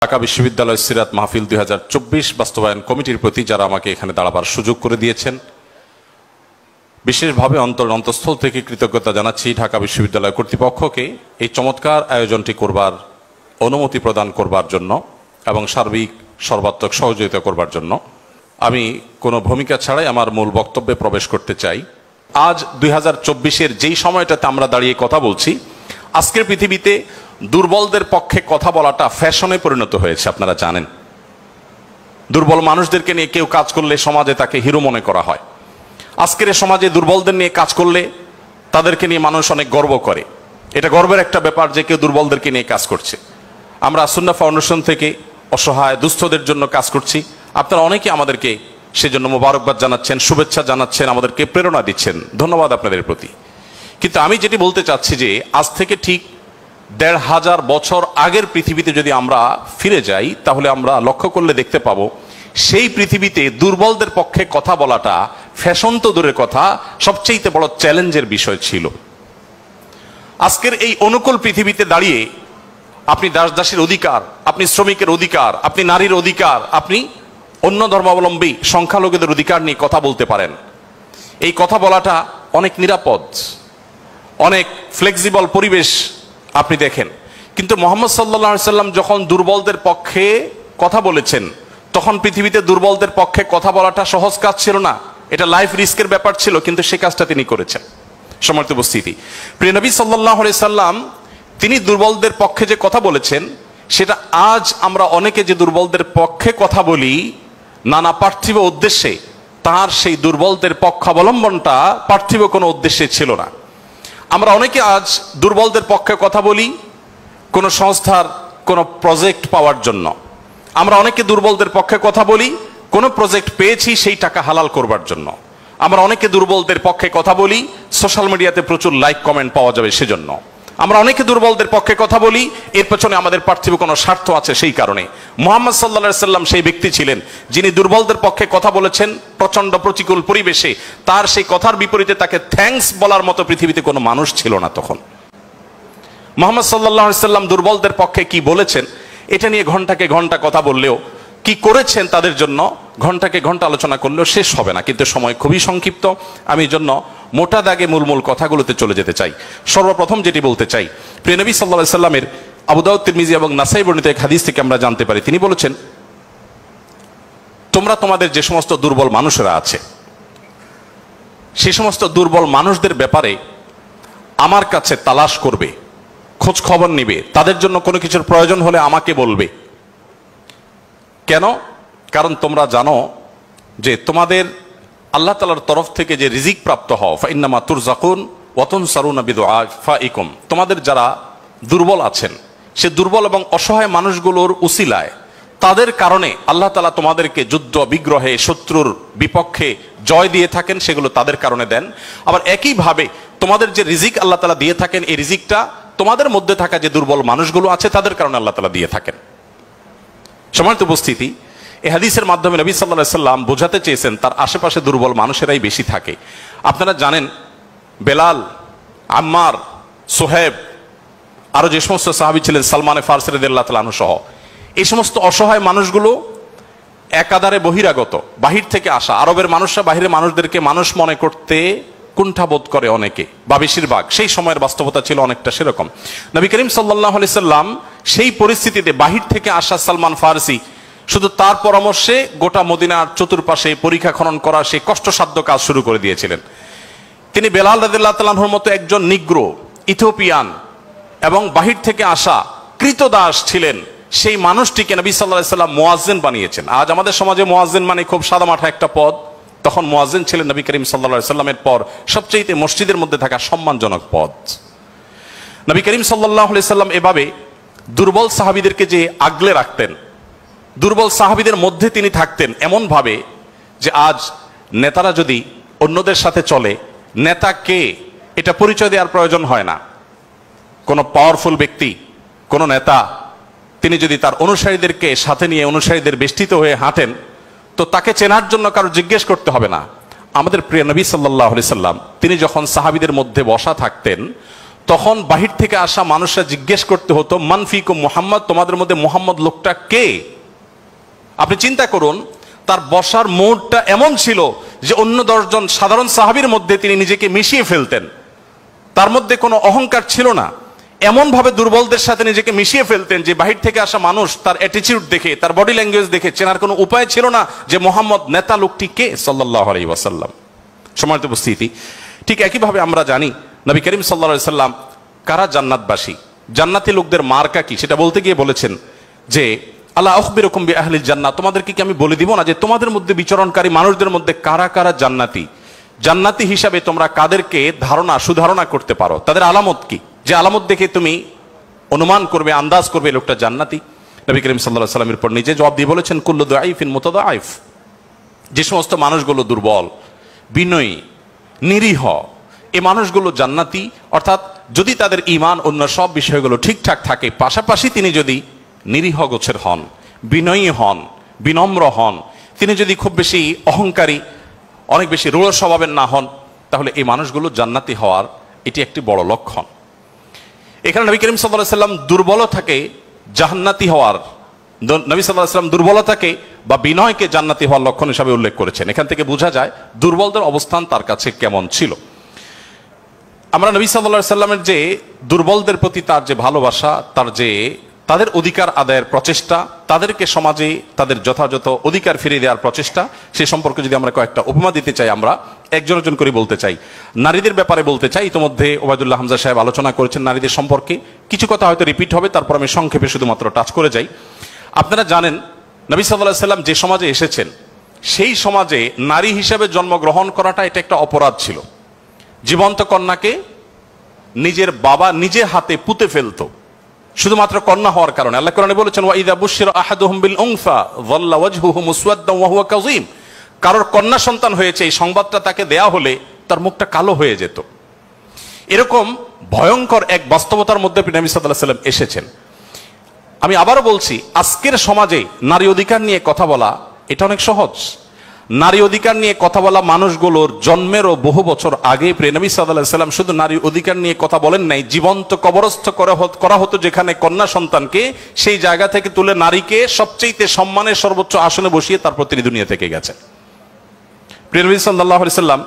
ঢাকা বিশ্ববিদ্যালয় সিরাত মাহফিল 2024 বাস্তবায়ন কমিটির প্রতি যারা আমাকে এখানে দাঁড়াবার সুযোগ করে দিয়েছেন, বিশেষভাবে অন্তঃস্থল থেকে কৃতজ্ঞতা জানাচ্ছি ঢাকা বিশ্ববিদ্যালয় কর্তৃপক্ষকে এই চমৎকার আয়োজনটি করবার অনুমতি প্রদান করবার জন্য এবং সার্বিক সর্বাত্মক সহযোগিতা করবার জন্য। আমি কোনো ভূমিকা ছাড়াই আমার মূল বক্তব্যে প্রবেশ করতে চাই। আজ 2024-এর যেই সময়টাতে আমরা দাঁড়িয়ে কথা বলছি, আজকের পৃথিবীতে দুর্বলদের পক্ষে কথা বলাটা ফ্যাশনে পরিণত হয়েছে। আপনারা জানেন, দুর্বল মানুষদেরকে নিয়ে কেউ কাজ করলে সমাজে তাকে হিরো মনে করা হয়। আজকের সমাজে দুর্বলদের নিয়ে কাজ করলে তাদেরকে নিয়ে মানুষ অনেক গর্ব করে। এটা গর্বের একটা ব্যাপার যে কেউ দুর্বলদেরকে নিয়ে কাজ করছে। আমরা সুন্নাহ ফাউন্ডেশন থেকে অসহায় দুস্থদের জন্য কাজ করছি। আপনারা অনেকে আমাদেরকে সেজন্য মোবারকবাদ জানাচ্ছেন, শুভেচ্ছা জানাচ্ছেন, আমাদেরকে প্রেরণা দিচ্ছেন। ধন্যবাদ আপনাদের প্রতি। কিন্তু আমি যেটি বলতে চাচ্ছি যে আজ থেকে ঠিক ১৫০০ বছর আগের পৃথিবীতে যদি আমরা ফিরে যাই, তাহলে আমরা লক্ষ্য করলে দেখতে পাবো সেই পৃথিবীতে দুর্বলদের পক্ষে কথা বলাটা ফ্যাশন তো দূরের কথা, সবচেয়ে বড় চ্যালেঞ্জের বিষয় ছিল। আজকের এই অনুকূল পৃথিবীতে দাঁড়িয়ে আপনি দাস-দাসীর অধিকার, আপনি শ্রমিকের অধিকার, আপনি নারীর অধিকার, আপনি অন্য ধর্মাবলম্বী সংখ্যালঘুদের অধিকার নিয়ে কথা বলতে পারেন। এই কথা বলাটা অনেক নিরাপদ, অনেক ফ্লেক্সিবল পরিবেশ আপনি দেখেন। কিন্তু মুহাম্মদ সাল্লাল্লাহু আলাইহি সাল্লাম যখন দুর্বলদের পক্ষে কথা বলেছেন, তখন পৃথিবীতে দুর্বলদের পক্ষে কথা বলাটা সহজ কাজ ছিল না। এটা লাইফ রিস্কের ব্যাপার ছিল, কিন্তু সে কাজটা তিনি করেছেন। সম্মানিত উপস্থিতি, প্রিয় নবী সাল্লাল্লাহু আলাইহি সাল্লাম তিনি দুর্বলদের পক্ষে যে কথা বলেছেন, সেটা আজ আমরা অনেকে যে দুর্বলদের পক্ষে কথা বলি নানা পার্থিব উদ্দেশ্যে, তার সেই দুর্বলদের পক্ষাবলম্বনটা পার্থিব কোনো উদ্দেশ্যে ছিল না। আমরা অনেকে আজ দুর্বলদের পক্ষে কথা বলি কোনো সংস্থার কোনো প্রজেক্ট পাওয়ার জন্য। আমরা অনেকে দুর্বলদের পক্ষে কথা বলি কোনো প্রজেক্ট পেয়েছি সেই টাকা হালাল করবার জন্য। আমরা অনেকে দুর্বলদের পক্ষে কথা বলি সোশ্যাল মিডিয়াতে প্রচুর লাইক কমেন্ট পাওয়া যাবে সেজন্য। আমরা অনেকে দুর্বলদের পক্ষে কথা বলি এর পেছনে আমাদের পার্থিব কোনো স্বার্থ আছে সেই কারণে। মুহাম্মদ সাল্লাল্লাহু আলাইহি সাল্লাম সেই ব্যক্তি ছিলেন যিনি দুর্বলদের পক্ষে কথা বলেছেন প্রচন্ড প্রতিকূল পরিবেশে। তার সেই কথার বিপরীতে তাকে থ্যাঙ্কস বলার মতো পৃথিবীতে কোনো মানুষ ছিল না তখন। মুহাম্মদ সাল্লাল্লাহু আলাইহি সাল্লাম দুর্বলদের পক্ষে কি বলেছেন এটা নিয়ে ঘন্টাকে ঘন্টা কথা বললেও, কি করেছেন তাদের জন্য ঘন্টাকে ঘন্টা আলোচনা করলেও শেষ হবে না। কিন্তু সময় খুবই সংক্ষিপ্ত, আমি জন্য মোটা দাগে মূল কথাগুলোতে চলে যেতে চাই। সর্বপ্রথম যেটি বলতে চাই, প্রিয় নবী সাল্লাল্লাহু আলাইহি সাল্লামের আবু দাউদ, তিরমিজি এবং নাসাই বর্ণিত এক হাদিস থেকে আমরা জানতে পারি, তিনি বলেছেন, তোমরা তোমাদের যে সমস্ত দুর্বল মানুষেরা আছে সে সমস্ত দুর্বল মানুষদের ব্যাপারে আমার কাছে তালাশ করবে, খোঁজ খবর নিবে, তাদের জন্য কোনো কিছুর প্রয়োজন হলে আমাকে বলবে। কেন? কারণ তোমরা জানো যে তোমাদের আল্লাহ তাআলার তরফ থেকে যে রিজিক প্রাপ্ত হও, ফাইন্নামা তুরজাকুন ওয়া তুনসারুনা বিদুআফাইকুম, তোমাদের যারা দুর্বল আছেন সে দুর্বল এবং অসহায় মানুষগুলোর উসিলায়, তাদের কারণে আল্লাহ তাআলা তোমাদেরকে যুদ্ধ বিগ্রহে শত্রুর বিপক্ষে জয় দিয়ে থাকেন, সেগুলো তাদের কারণে দেন। আবার একইভাবে তোমাদের যে রিজিক আল্লাহ তাআলা দিয়ে থাকেন, এই রিজিকটা তোমাদের মধ্যে থাকা যে দুর্বল মানুষগুলো আছে তাদের কারণে আল্লাহ তাআলা দিয়ে থাকেন। সম্মানিত উপস্থিতি, এই হাদিসের মাধ্যমে নবী সাল্লাল্লাহু আলাইহি সাল্লাম বোঝাতে চেয়েছেন তার আশেপাশে দুর্বল মানুষেরাই বেশি থাকে। আপনারা জানেন বেলাল, আম্মার, সোহেব, আরো যে সমস্ত সাহাবী ছিলেন, সালমান ফারসি রাদিয়াল্লাহু তাআলা আনহু সহ, এই সমস্ত অসহায় মানুষগুলো একাধারে বহিরাগত, বাহির থেকে আসা। আরবের মানুষরা বাহিরের মানুষদেরকে মানুষ মনে করতে কুণ্ঠাবোধ করে অনেকে, বা বেশিরভাগ। সেই সময়ের বাস্তবতা ছিল অনেকটা সেরকম। নবী করিম সাল্লাল্লাহু আলাইহি সাল্লাম সেই পরিস্থিতিতে বাহির থেকে আসা সালমান ফারসি শুধু তার পরামর্শে গোটা মদিনার চতুর্পাশে পরীক্ষা খনন করার সেই কষ্টসাধ্য কাজ শুরু করে দিয়েছিলেন। তিনি বেলাল রাদিয়াল্লাহু তাআলা আনহুর মতো একজন নিগ্রো, ইথিওপিয়ান এবং বাহির থেকে আসা কৃতদাস ছিলেন, সেই মানুষটিকে নবী সাল্লাল্লাহু আলাইহি সাল্লাম মুয়াজ্জিন বানিয়েছেন। আজ আমাদের সমাজে মুয়াজ্জিন মানে খুব সাদামাঠা একটা পদ, তখন মুয়াজ্জিন ছিলেন নবী করিম সাল্লাল্লাহু আলাইহি সাল্লামের পর সবচেয়ে মসজিদের মধ্যে থাকা সম্মানজনক পদ। নবী করিম সাল্লাল্লাহু আলাইহি সাল্লাম এভাবে দুর্বল সাহাবীদেরকে যে আগলে রাখতেন, দুর্বল সাহাবীদের মধ্যে তিনি থাকতেন এমন ভাবে যে আজ নেতারা যদি অন্যদের সাথে চলে, নেতা কে এটা পরিচয় দেওয়ার প্রয়োজন হয় না। কোনো পাওয়ারফুল ব্যক্তি, কোনো নেতা, তিনি যদি তার অনুসারীদেরকে সাথে নিয়ে অনুসারীদের বেষ্টিত হয়ে হাঁটেন, তো তাকে চেনার জন্য কারো জিজ্ঞেস করতে হবে না। আমাদের প্রিয় নবী সাল্লাল্লাহু আলাইহি সাল্লাম তিনি যখন সাহাবীদের মধ্যে বসা থাকতেন, তখন বাহির থেকে আসা মানুষরা জিজ্ঞেস করতে হতো মানফিকুম মুহাম্মদ, তোমাদের মধ্যে মুহাম্মদ লোকটা কে? আপনি চিন্তা করুন, তার বসার মোড়টা এমন ছিল যে অন্য 10 জন সাধারণ সাহাবীর মধ্যে তিনি নিজেকে মিশিয়ে ফেলতেন। তার মধ্যে কোনো অহংকার ছিল না, এমন ভাবে দুর্বলদের সাথে নিজেকে মিশিয়ে ফেলতেন যে বাহির থেকে আসা মানুষ তার অ্যাটিটিউড দেখে, তার বডি ল্যাঙ্গুয়েজ দেখে চেনার কোনো উপায় ছিল না যে মুহাম্মদ নেতা লোকটি কে সাল্লাল্লাহু আলাইহি ওয়াসাল্লাম। সম্মানিত উপস্থিতি, ঠিক একইভাবে আমরা জানি নবী করিম সাল্লাল্লাহু আলাইহি ওয়াসাল্লাম কারা জান্নাতবাসী, জান্নাতি লোকদের মার্কা কি, সেটা বলতে গিয়ে বলেছেন যে আল্লাহ আখবিরুকুম বিআহলিল জান্নাহ, তোমাদেরকে কি আমি বলে দিব না যে তোমাদের মধ্যে বিচরণকারী মানুষদের মধ্যে কারা কারা জান্নাতি, জান্নাতি হিসাবে তোমরা কাদেরকে সুধারণা করতে পারো, তাদের আলামত কি, যে আলামত দেখে তুমি অনুমান করবে, আন্দাজ করবে লোকটা জান্নাতি। নবী করিম সাল্লাল্লাহু আলাইহি ওয়াসাল্লামের পর নিজে জবাব দিয়ে বলেছেন কুল্লু দাঈফিন মুতাদাঈফ, যে সমস্ত মানুষগুলো দুর্বল, বিনয়ী, নিরীহ, এই মানুষগুলো জান্নাতি। অর্থাৎ যদি তাদের ঈমান অন্য সব বিষয়গুলো ঠিকঠাক থাকে, পাশাপাশি তিনি যদি নিরীহ গোছের হন, বিনয়ী হন, বিনম্র হন, তিনি যদি খুব বেশি অহংকারী, অনেক বেশি রূঢ় স্বভাবের না হন, তাহলে এই মানুষগুলো জান্নাতি হওয়ার এটি একটি বড় লক্ষণ। এখানে নবী করিম সাল্লাল্লাহু আলাইহি ওয়াসাল্লাম দুর্বলতাকে জান্নাতি হওয়ার, নবী সাল্লাল্লাহু আলাইহি ওয়াসাল্লাম দুর্বলতাকে বা বিনয়কে জান্নাতি হওয়ার লক্ষণ হিসাবে উল্লেখ করেছেন। এখান থেকে বোঝা যায় দুর্বলদের অবস্থান তার কাছে কেমন ছিল। আমরা নবী সাল্লাল্লাহু আলাইহি ওয়াসাল্লামের যে দুর্বলদের প্রতি তার যে ভালোবাসা, তার যে তাদের অধিকার আদায়ের প্রচেষ্টা, তাদেরকে সমাজে তাদের যথাযথ অধিকার ফিরিয়ে দেওয়ার প্রচেষ্টা, সে সম্পর্কে যদি আমরা কয়েকটা উপমা দিতে চাই, আমরা একজন করে বলতে চাই। নারীদের ব্যাপারে বলতে চাই, ইতিমধ্যে ওবায়দুল্লাহ হামজা সাহেব আলোচনা করেছেন নারীদের সম্পর্কে, কিছু কথা হয়তো রিপিট হবে, তারপর আমি সংক্ষেপে শুধুমাত্র টাচ করে যাই। আপনারা জানেন নবী সাল্লাল্লাহু আলাইহি ওয়াসাল্লাম যে সমাজে এসেছেন, সেই সমাজে নারী হিসেবে জন্মগ্রহণ করাটা এটা একটা অপরাধ ছিল। জীবন্ত কন্যাকে নিজের বাবা নিজে হাতে পুঁতে ফেলতো শুধুমাত্র কন্যা হওয়ার কারণে। আল্লাহ কোরআনে বলেছেন ওয়া ইযা বুশিরা আহাদুহুম বিল উনসা যাল্লা ওয়াজহুহু মুসওয়াদ্দান ওয়া হুয়া কাযীম, কারোর কন্যা সন্তান হয়েছে এই সংবাদটা তাকে দেয়া হলে তার মুখটা কালো হয়ে যেত। এরকম ভয়ঙ্কর এক বাস্তবতার মধ্যে নবী সাল্লাল্লাহু আলাইহি ওয়াসাল্লাম এসেছেন। আমি আবারও বলছি, আজকের সমাজে নারী অধিকার নিয়ে কথা বলা এটা অনেক সহজ। নারী অধিকার নিয়ে কথা বলা মানুষগুলোর জন্মেরও বহু বছর আগে নবী সাল্লাল্লাহু আলাইহি ওয়াসাল্লাম শুধু নারী অধিকার নিয়ে কথা বলেন নাই, জীবন্ত কবরস্থ করা হতো যেখানে কন্যা সন্তানকে, সেই জায়গা থেকে তুলে নারীকে সবচেয়ে সম্মানের সর্বোচ্চ আসনে বসিয়ে তারপর তিনি দুনিয়া থেকে গেছেন। নবী সাল্লাল্লাহু আলাইহি ওয়াসাল্লাম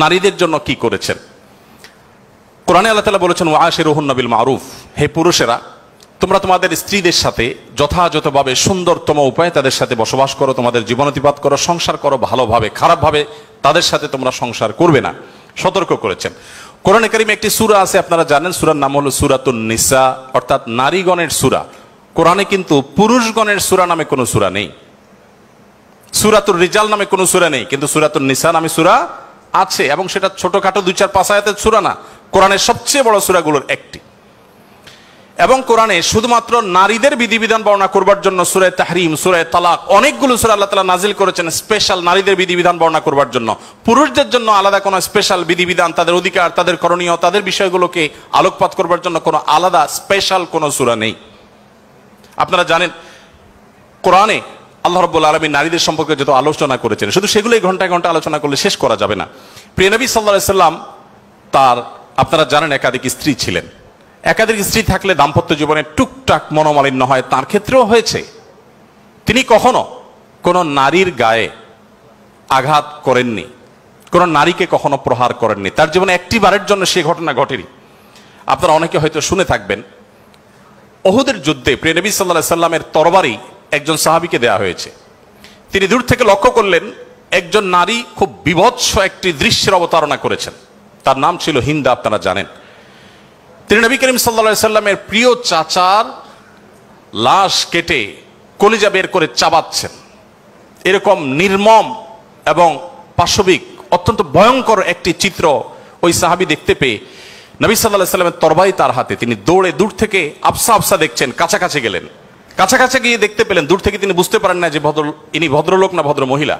নারীদের জন্য কি করেছেন? কোরআনে আল্লাহ তাআলা বলেছেন ওয়াশিরুহুন্না বিল মারুফ, হে পুরুষেরা তোমরা তোমাদের স্ত্রীদের সাথে যথাযথভাবে সুন্দরতম উপায়ে তাদের সাথে বসবাস করো, তোমাদের জীবনাতিপাত করো, সংসার করো ভালোভাবে, খারাপভাবে তাদের সাথে তোমরা সংসার করবে না, সতর্ক করেছেন। কোরআনে কারিমে একটি সূরা আছে, আপনারা জানেন, সূরার নাম হলো সূরাতুন নিসা, অর্থাৎ নারীগণের সূরা। কোরআনে কিন্তু পুরুষগণের সূরা নামে কোনো সূরা নেই, সূরাতুর রিজাল নামে কোনো সূরা নেই, কিন্তু সূরাতুন নিসা নামে সূরা আছে, এবং সেটা ছোটখাটো 2-4-5 আয়াতের সূরা না, কোরআনের সবচেয়ে বড় সূরাগুলোর একটি। এবং কোরআনে শুধুমাত্র নারীদের বিধিবিধান বর্ণনা করবার জন্য সূরা তাহরিম, সূরা তালাক, অনেকগুলো সূরা আল্লাহ তাআলা নাজিল করেছেন স্পেশাল নারীদের বিধিবিধান বর্ণনা করবার জন্য। পুরুষদের জন্য আলাদা কোনো স্পেশাল বিধিবিধান, তাদের অধিকার, তাদের করণীয়, তাদের বিষয়গুলোকে আলোকপাত করবার জন্য কোনো আলাদা স্পেশাল কোনো সূরা নেই। আপনারা জানেন কোরআনে আল্লাহ রাব্বুল আলামিন নারীদের সম্পর্কে যত আলোচনা করেছেন, শুধু সেগুলোই ঘন্টায় ঘন্টা আলোচনা করলে শেষ করা যাবে না। প্রিয় নবী সাল্লাল্লাহু আলাইহি ওয়াসাল্লাম তার, আপনারা জানেন, একাধিক স্ত্রী ছিলেন। একাধিক স্ত্রী থাকলে দাম্পত্য জীবনে টুকটাক মনোমালিন্য হয়, তার ক্ষেত্রেও হয়েছে। তিনি কখনো কোনো নারীর গায়ে আঘাত করেননি, কোনো নারীকে কখনো প্রহার করেননি, তার জীবনে একটি বারের জন্য সে ঘটনা ঘটেনি। আপনারা অনেকে হয়তো শুনে থাকবেন, উহুদের যুদ্ধে প্রিয় নবী সাল্লাল্লাহু আলাইহি ওয়াসাল্লামের তরবারি একজন সাহাবীকে দেয়া হয়েছে। তিনি দূর থেকে লক্ষ্য করলেন একজন নারী খুব বিভৎস একটি দৃশ্যের অবতারণা করেছেন, তার নাম ছিল হিন্দা, আপনারা জানেন। তিনি নবী করিম সাল্লাল্লাহু আলাইহি ওয়াসাল্লামের প্রিয় চাচার লাশ কেটে কলিজা বের করে চাবাচ্ছেন। এরকম নির্মম এবং পাশবিক অত্যন্ত ভয়ঙ্কর একটি চিত্র ওই সাহাবী দেখতে পেয়ে নবী সাল্লাল্লাহু আলাইহি ওয়াসাল্লামের তরবারি তার হাতে, তিনি দৌড়ে দূর থেকে আবসা আবসা দেখছেন, কাছাকাছি গেলেন। কাছাকাছি গিয়ে দেখতে পেলেন, দূর থেকে তিনি বুঝতে পারেন না যে ইনি ভদ্রলোক না ভদ্র মহিলা।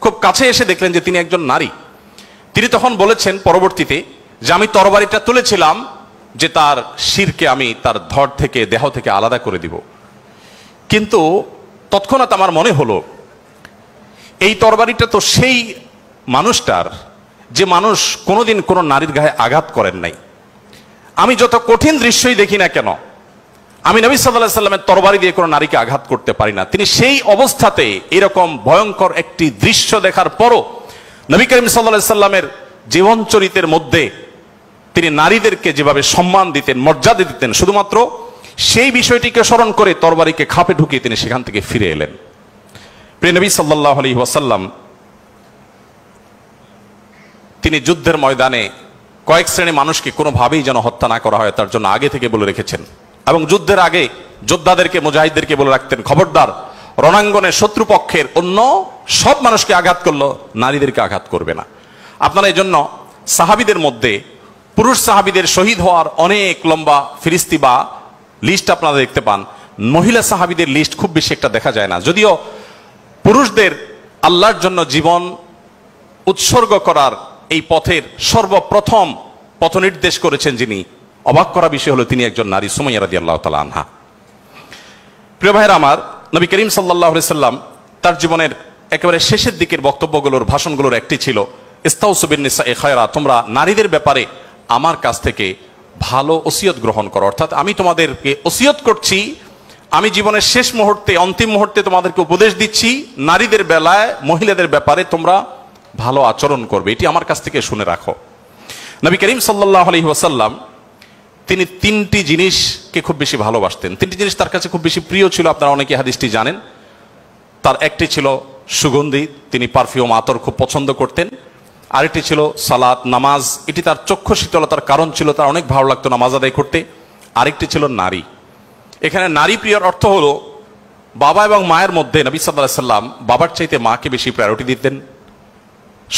খুব কাছে এসে দেখলেন যে তিনি একজন নারী। তিনি তখন বলেছেন পরবর্তীতে যে আমি তরবারিটা তুলেছিলাম যে তার শিরকে আমি তার ধড় থেকে, দেহ থেকে আলাদা করে দিব, কিন্তু তৎক্ষণাৎ আমার মনে হলো এই তরবারিটা তো সেই মানুষটার যে মানুষ কোনোদিন কোনো নারীর গায়ে আঘাত করেন নাই। আমি যত কঠিন দৃশ্যই দেখি না কেন, আমি নবী সাল্লাল্লাহু আলাইহি ওয়াসাল্লামের তরবারি দিয়ে কোনো নারীকে আঘাত করতে পারি না। তিনি সেই অবস্থাতে এরকম ভয়ঙ্কর একটি দৃশ্য দেখার পরও নবী করিম সাল্লাল্লাহু আলাইহি ওয়াসাল্লামের জীবন চরিত্রের মধ্যে তিনি নারীদেরকে যেভাবে সম্মান দিতেন, মর্যাদা দিতেন, শুধুমাত্র সেই বিষয়টিকে স্মরণ করে তরবারিকে খাপে ঢুকিয়ে তিনি সেখান থেকে ফিরে এলেন। প্রিয় নবী সাল্লাল্লাহু আলাইহি ওয়াসাল্লাম তিনি যুদ্ধের ময়দানে কয়েক শ্রেণী মানুষকে কোনোভাবেই যেন হত্যা না করা হয় তার জন্য আগে থেকে বলে রেখেছেন, এবং যুদ্ধের আগে যোদ্ধাদেরকে, মুজাহিদদেরকে বলে রাখতেন, খবরদার রণাঙ্গনে শত্রুপক্ষের অন্য সব মানুষকে আঘাত করলো, নারীদেরকে আঘাত করবে না। আপনারা এই জন্য সাহাবীদের মধ্যে পুরুষ সাহাবীদের শহীদ হওয়ার অনেক লম্বা ফিরিস্তি বা লিস্ট আপনারা দেখতে পান, মহিলা সাহাবীদের লিস্ট খুব বেশি একটা দেখা যায় না। যদিও পুরুষদের আল্লাহর জন্য জীবন উৎসর্গ করার এই পথের সর্বপ্রথম পথ নির্দেশ করেছেন যিনি, অবাক করা বিষয় হলো তিনি একজন নারী, সুমাইয়া রাদিয়াল্লাহু তাআলা আনহা। প্রিয় ভাইরা আমার, নবী করিম সাল্লাল্লাহু আলাইহি সাল্লাম তার জীবনের একেবারে শেষের দিকের বক্তব্যগুলোর, ভাষণগুলোর একটি ছিল ইস্তাউসু বিন-নিসাই খায়রা, তোমরা নারীদের ব্যাপারে আমার কাছ থেকে ভালো ওসিয়ত গ্রহণ করো। অর্থাৎ আমি তোমাদেরকে ওসিয়ত করছি, আমি জীবনের শেষ মুহূর্তে, অন্তিম মুহূর্তে তোমাদেরকে উপদেশ দিচ্ছি, নারীদের বেলায়, মহিলাদের ব্যাপারে তোমরা ভালো আচরণ করবে, এটি আমার কাছ থেকে শুনে রাখো। নবী করিম সাল্লাল্লাহু আলাইহি ওয়াসাল্লাম তিনি তিনটি জিনিসকে খুব বেশি ভালোবাসতেন, তিনটি জিনিস তার কাছে খুব বেশি প্রিয় ছিল। আপনারা অনেকে হাদিসটি জানেন। তার একটি ছিল সুগন্ধি, তিনি পারফিউম, আতর খুব পছন্দ করতেন। আরেকটি ছিল সালাত, নামাজ, এটি তার চক্ষু শীতলতার কারণ ছিল, তার অনেক ভালো লাগতো নামাজ আদায় করতে। আরেকটি ছিল নারী। এখানে নারী প্রিয়র অর্থ হলো বাবা এবং মায়ের মধ্যে নবী সাল্লাল্লাহু আলাইহি সাল্লাম বাবার চাইতে মাকে বেশি প্রায়োরিটি দিতেন।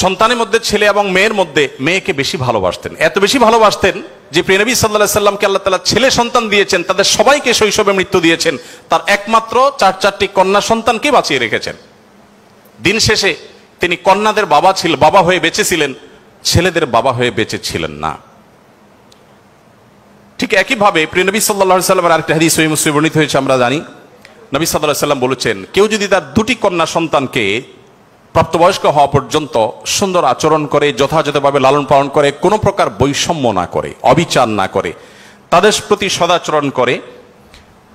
সন্তানের মধ্যে ছেলে এবং মেয়ের মধ্যে মেয়েকে বেশি ভালোবাসতেন, এত বেশি ভালোবাসতেন যে প্রিয় নবী সাল্লাল্লাহু আলাইহি সাল্লামকে আল্লাহ তাআলা ছেলে সন্তান দিয়েছেন, তাদের সবাইকে শৈশবে মৃত্যু দিয়েছেন, তার একমাত্র 4টি কন্যা সন্তানকে বাঁচিয়ে রেখেছেন। দিন শেষে তিনি কন্যাদের বাবা হয়ে বেঁচেছিলেন, ছেলেদের বাবা হয়ে বেঁচে ছিলেন না। ঠিক একইভাবে প্রিয় নবী সাল্লাল্লাহু আলাইহি সাল্লামের আরেকটা হাদিস সহিহ মুসলিমে বর্ণিত হয়েছে, আমরা জানি নবী সাল্লাল্লাহু আলাইহি সাল্লাম বলেছেন, কেউ যদি তার 2টি কন্যা সন্তানকে প্রাপ্তবয়স্ক হওয়া পর্যন্ত সুন্দর আচরণ করে, যথাযথভাবে লালন পালন করে, কোনো প্রকার বৈষম্য না করে, অবিচার না করে, তাদের প্রতি সদাচরণ করে,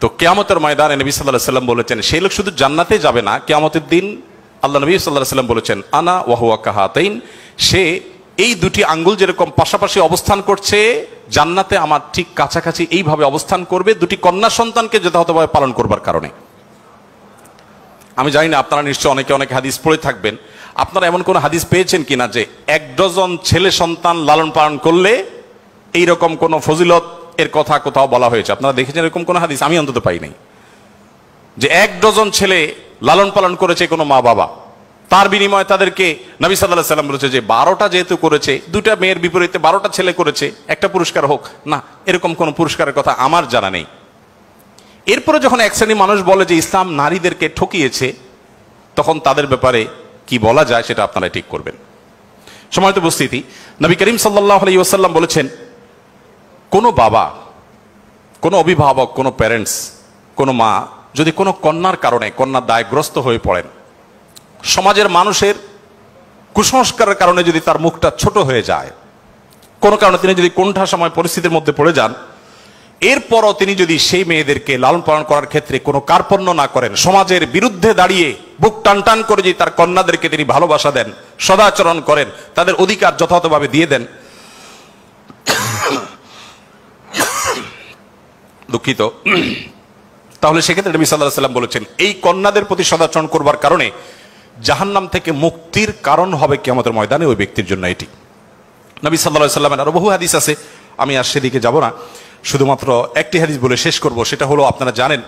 তো কিয়ামতের ময়দানে নবী সাল্লাল্লাহু আলাইহি সাল্লাম বলেছেন সেই লোক শুধু জান্নাতে যাবে না, কিয়ামতের দিন আল্লাহ নবী সাল্লাল্লাহু আলাইহি সাল্লাম বলেছেন আনা ওয়া হুয়া কাহাতাইন, সে এই 2টি আঙ্গুল যেরকম পাশাপাশি অবস্থান করছে জান্নাতে আমার ঠিক কাছাকাছি এইভাবে অবস্থান করবে 2টি কন্যা সন্তানকে যথাযথভাবে পালন করবার কারণে। আমি জানি না আপনারা নিশ্চয় অনেকে অনেক হাদিস পড়ে থাকবেন, আপনারা এমন কোন হাদিস পেয়েছেন কিনা যে 1 ডজন ছেলে সন্তান লালন পালন করলে এইরকম কোন ফজিলত এর কথা কোথাও বলা হয়েছে? আপনারা দেখেছেন এরকম কোন হাদিস? আমি অন্তত পাই নাই যে 1 ডজন ছেলে লালন পালন করেছে কোনো মা বাবা, তার বিনিময়ে তাদেরকে নবী সাল্লাল্লাহু আলাইহি সাল্লাম বলেছে যে 12টা যেহেতু করেছে, 2টা মেয়ের বিপরীতে 12টা ছেলে করেছে, একটা পুরস্কার হোক না, এরকম কোন পুরস্কারের কথা আমার জানা নেই। এরপরে যখন এক শ্রেণী মানুষ বলে যে ইসলাম নারীদেরকে ঠকিয়েছে, তখন তাদের ব্যাপারে কি বলা যায় সেটা আপনারা ঠিক করবেন। সম্মানিত উপস্থিতি, নবী করিম সাল্লাল্লাহু আলাইহি ওয়াসাল্লাম বলেছেন, কোনো বাবা, কোনো অভিভাবক, কোনো প্যারেন্টস, কোনো মা যদি কোনো কন্যার কারণে, কন্যার দায়গ্রস্ত হয়ে পড়েন, সমাজের মানুষের কুসংস্কারের কারণে যদি তার মুখটা ছোট হয়ে যায়, কোনো কারণে তিনি যদি কোণঠা সময় পরিস্থিতির মধ্যে পড়ে যান, এরপরও তিনি যদি সেই মেয়েদেরকে লালন পালন করার ক্ষেত্রে কোনো কার্পণ্য না করেন, সমাজের বিরুদ্ধে দাঁড়িয়ে বুক টান টান করে যদি তার কন্যাদেরকে তিনি ভালোবাসা দেন, সদাচরণ করেন, তাদের অধিকার যথাযথভাবে দিয়ে দেন, দুঃখিত, তাহলে সেক্ষেত্রে নবী সাল্লাল্লাহু আলাইহি ওয়াসাল্লাম বলেছেন এই কন্যাদের প্রতি সদাচরণ করবার কারণে জাহান্নাম থেকে মুক্তির কারণ হবে কিয়ামতের ময়দানে ওই ব্যক্তির জন্য। এটি নবী সাল্লাল্লাহু আলাইহি ওয়াসাল্লামের আরো বহু হাদিস আছে, আমি আর সেদিকে যাব না, শুধুমাত্র একটি হাদিস বলে শেষ করব। সেটা হলো, আপনারা জানেন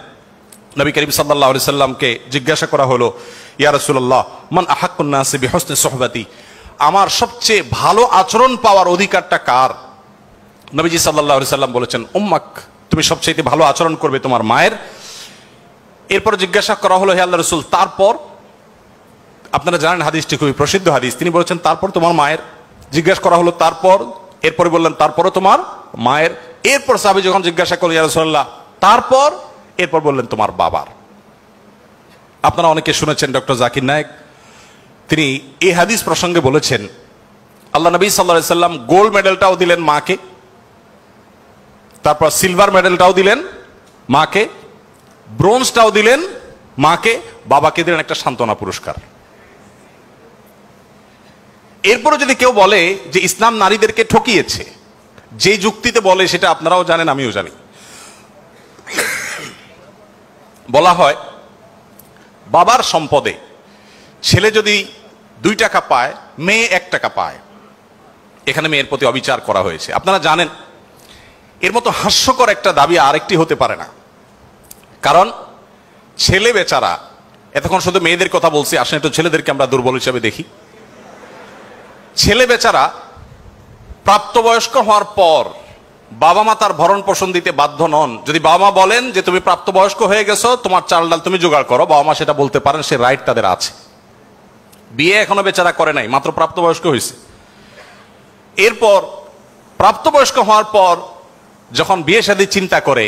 নবী করিম সাল্লাল্লাহু আলাইহি সাল্লামকে জিজ্ঞাসা করা হলো, ইয়া রাসূলুল্লাহ মান আহাক্কুন নাসি বিহুসনি সুহবাতি, আমার সবচেয়ে ভালো আচরণ পাওয়ার অধিকারটা কার? নবীজি সাল্লাল্লাহু আলাইহি সাল্লাম বলেছেন উম্মাক, তুমি সবচেয়ে ভালো আচরণ করবে তোমার মায়ের। এরপর জিজ্ঞাসা করা হলো, হে আল্লাহর রাসূল তারপর? আপনারা জানেন হাদিসটি খুবই প্রসিদ্ধ হাদিস, তিনি বলেছেন তারপর তোমার মায়ের। জিজ্ঞাসা করা হলো তারপর, এরপরে বললেন তারপরও তোমার মায়ের। এরপর সাহাবী যখন জিজ্ঞাসা করলেন ইয়া রাসূলুল্লাহ তারপর, এরপর বললেন তোমার বাবার। আপনারা অনেকে শুনেছেন ডক্টর জাকির নায়েক, তিনি এই হাদিস প্রসঙ্গে বলেছেন আল্লাহ নবী সাল্লাল্লাহু আলাইহি সাল্লাম গোল্ড মেডেলটাও দিলেন মাকে, তারপর সিলভার মেডেলটাও দিলেন মাকে, ব্রোঞ্জটাও দিলেন মাকে, বাবাকে দিলেন একটা সান্ত্বনা পুরস্কার। এরপরে যদি কেউ বলে যে ইসলাম নারীদেরকে ঠকিয়েছে, যে যুক্তিতে বলে সেটা আপনারাও জানেন আমিও জানি। বলা হয় বাবার সম্পদে ছেলে যদি 2 টাকা পায়, মেয়ে 1 টাকা পায়, এখানে মেয়ের প্রতি অবিচার করা হয়েছে। আপনারা জানেন এর মতো হাস্যকর একটা দাবি আরেকটি হতে পারে না। কারণ ছেলে বেচারা, এতক্ষণ শুধু মেয়েদের কথা বলছি, আসলে তো ছেলেদেরকে আমরা দুর্বল হিসেবে দেখি। ছেলে বেচারা প্রাপ্তবয়স্ক হওয়ার পর বাবা মা তার ভরণ পোষণ দিতে বাধ্য নন। যদি বাবা মা বলেন যে তুমি প্রাপ্তবয়স্ক হয়ে গেছো, তোমার চাল ডাল তুমি জোগাড় করো, বাবা মা সেটা বলতে পারেন, সে রাইট তাদের আছে। বিয়ে এখনো বেচারা করে নাই, মাত্র প্রাপ্তবয়স্ক হয়েছে। এরপর প্রাপ্তবয়স্ক হওয়ার পর যখন বিয়ে শাদী চিন্তা করে,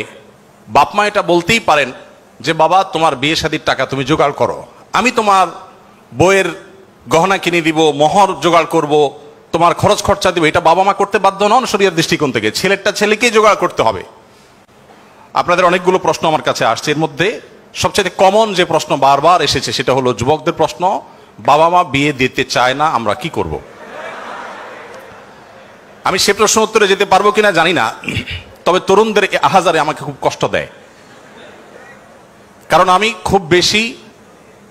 বাপ মা এটা বলতেই পারেন যে বাবা তোমার বিয়ে শাদীর টাকা তুমি জোগাড় করো, আমি তোমার বইয়ের গহনা কিনে দিব, মোহর জোগাড় করব, তোমার খরচ খরচা দিব। এটা বাবা মা করতে বাধ্য নন শরীয়তের দৃষ্টিকোণ থেকে, ছেলেরটা ছেলেকেই জোগাড় করতে হবে। আপনাদের অনেকগুলো প্রশ্ন আমার কাছে আসছে, এর মধ্যে সবচেয়ে কমন যে প্রশ্ন বারবার এসেছে সেটা হলো যুবকদের প্রশ্ন, বাবা মা বিয়ে দিতে চায় না, আমরা কি করব? আমি সে প্রশ্ন উত্তরে যেতে পারবো কিনা জানি না, তবে তরুণদের আহাজারে আমাকে খুব কষ্ট দেয়। কারণ আমি খুব বেশি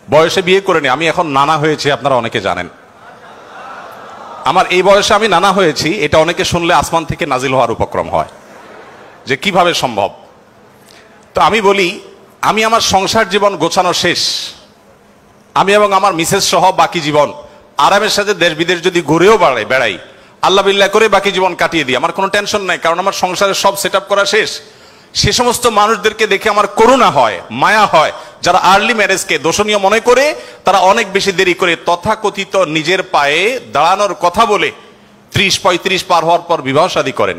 বয়সে বিয়ে করিনি, আমি এখন নানা হয়েছি, আপনারা অনেকে জানেন। আমার এই বয়সে আমি নানা হয়েছি, এটা অনেকে শুনলে আসমান থেকে নাজিল হওয়ার উপক্রম হয় যে কিভাবে সম্ভব। তো আমি বলি, আমি আমার সংসার জীবন গোছানো শেষ, আমি এবং আমার মিসেস সহ বাকি জীবন আরামের সাথে দেশ বিদেশ যদি ঘুরেও বেড়াই, আল্লাহ বিল্লাহ করে বাকি জীবন কাটিয়ে দিই, আমার কোনো টেনশন নাই, কারণ আমার সংসারের সব সেট করা শেষ। সে সমস্ত মানুষদেরকে দেখে আমার করুণা হয়, মায়া হয়, যারা আর্লি ম্যারেজকে দোষণীয় মনে করে তারা অনেক বেশি দেরি করে তথাকথিত নিজের পায়ে দাঁড়ানোর কথা বলে 30-35 পার হওয়ার পর বিবাহ শাদী করেন।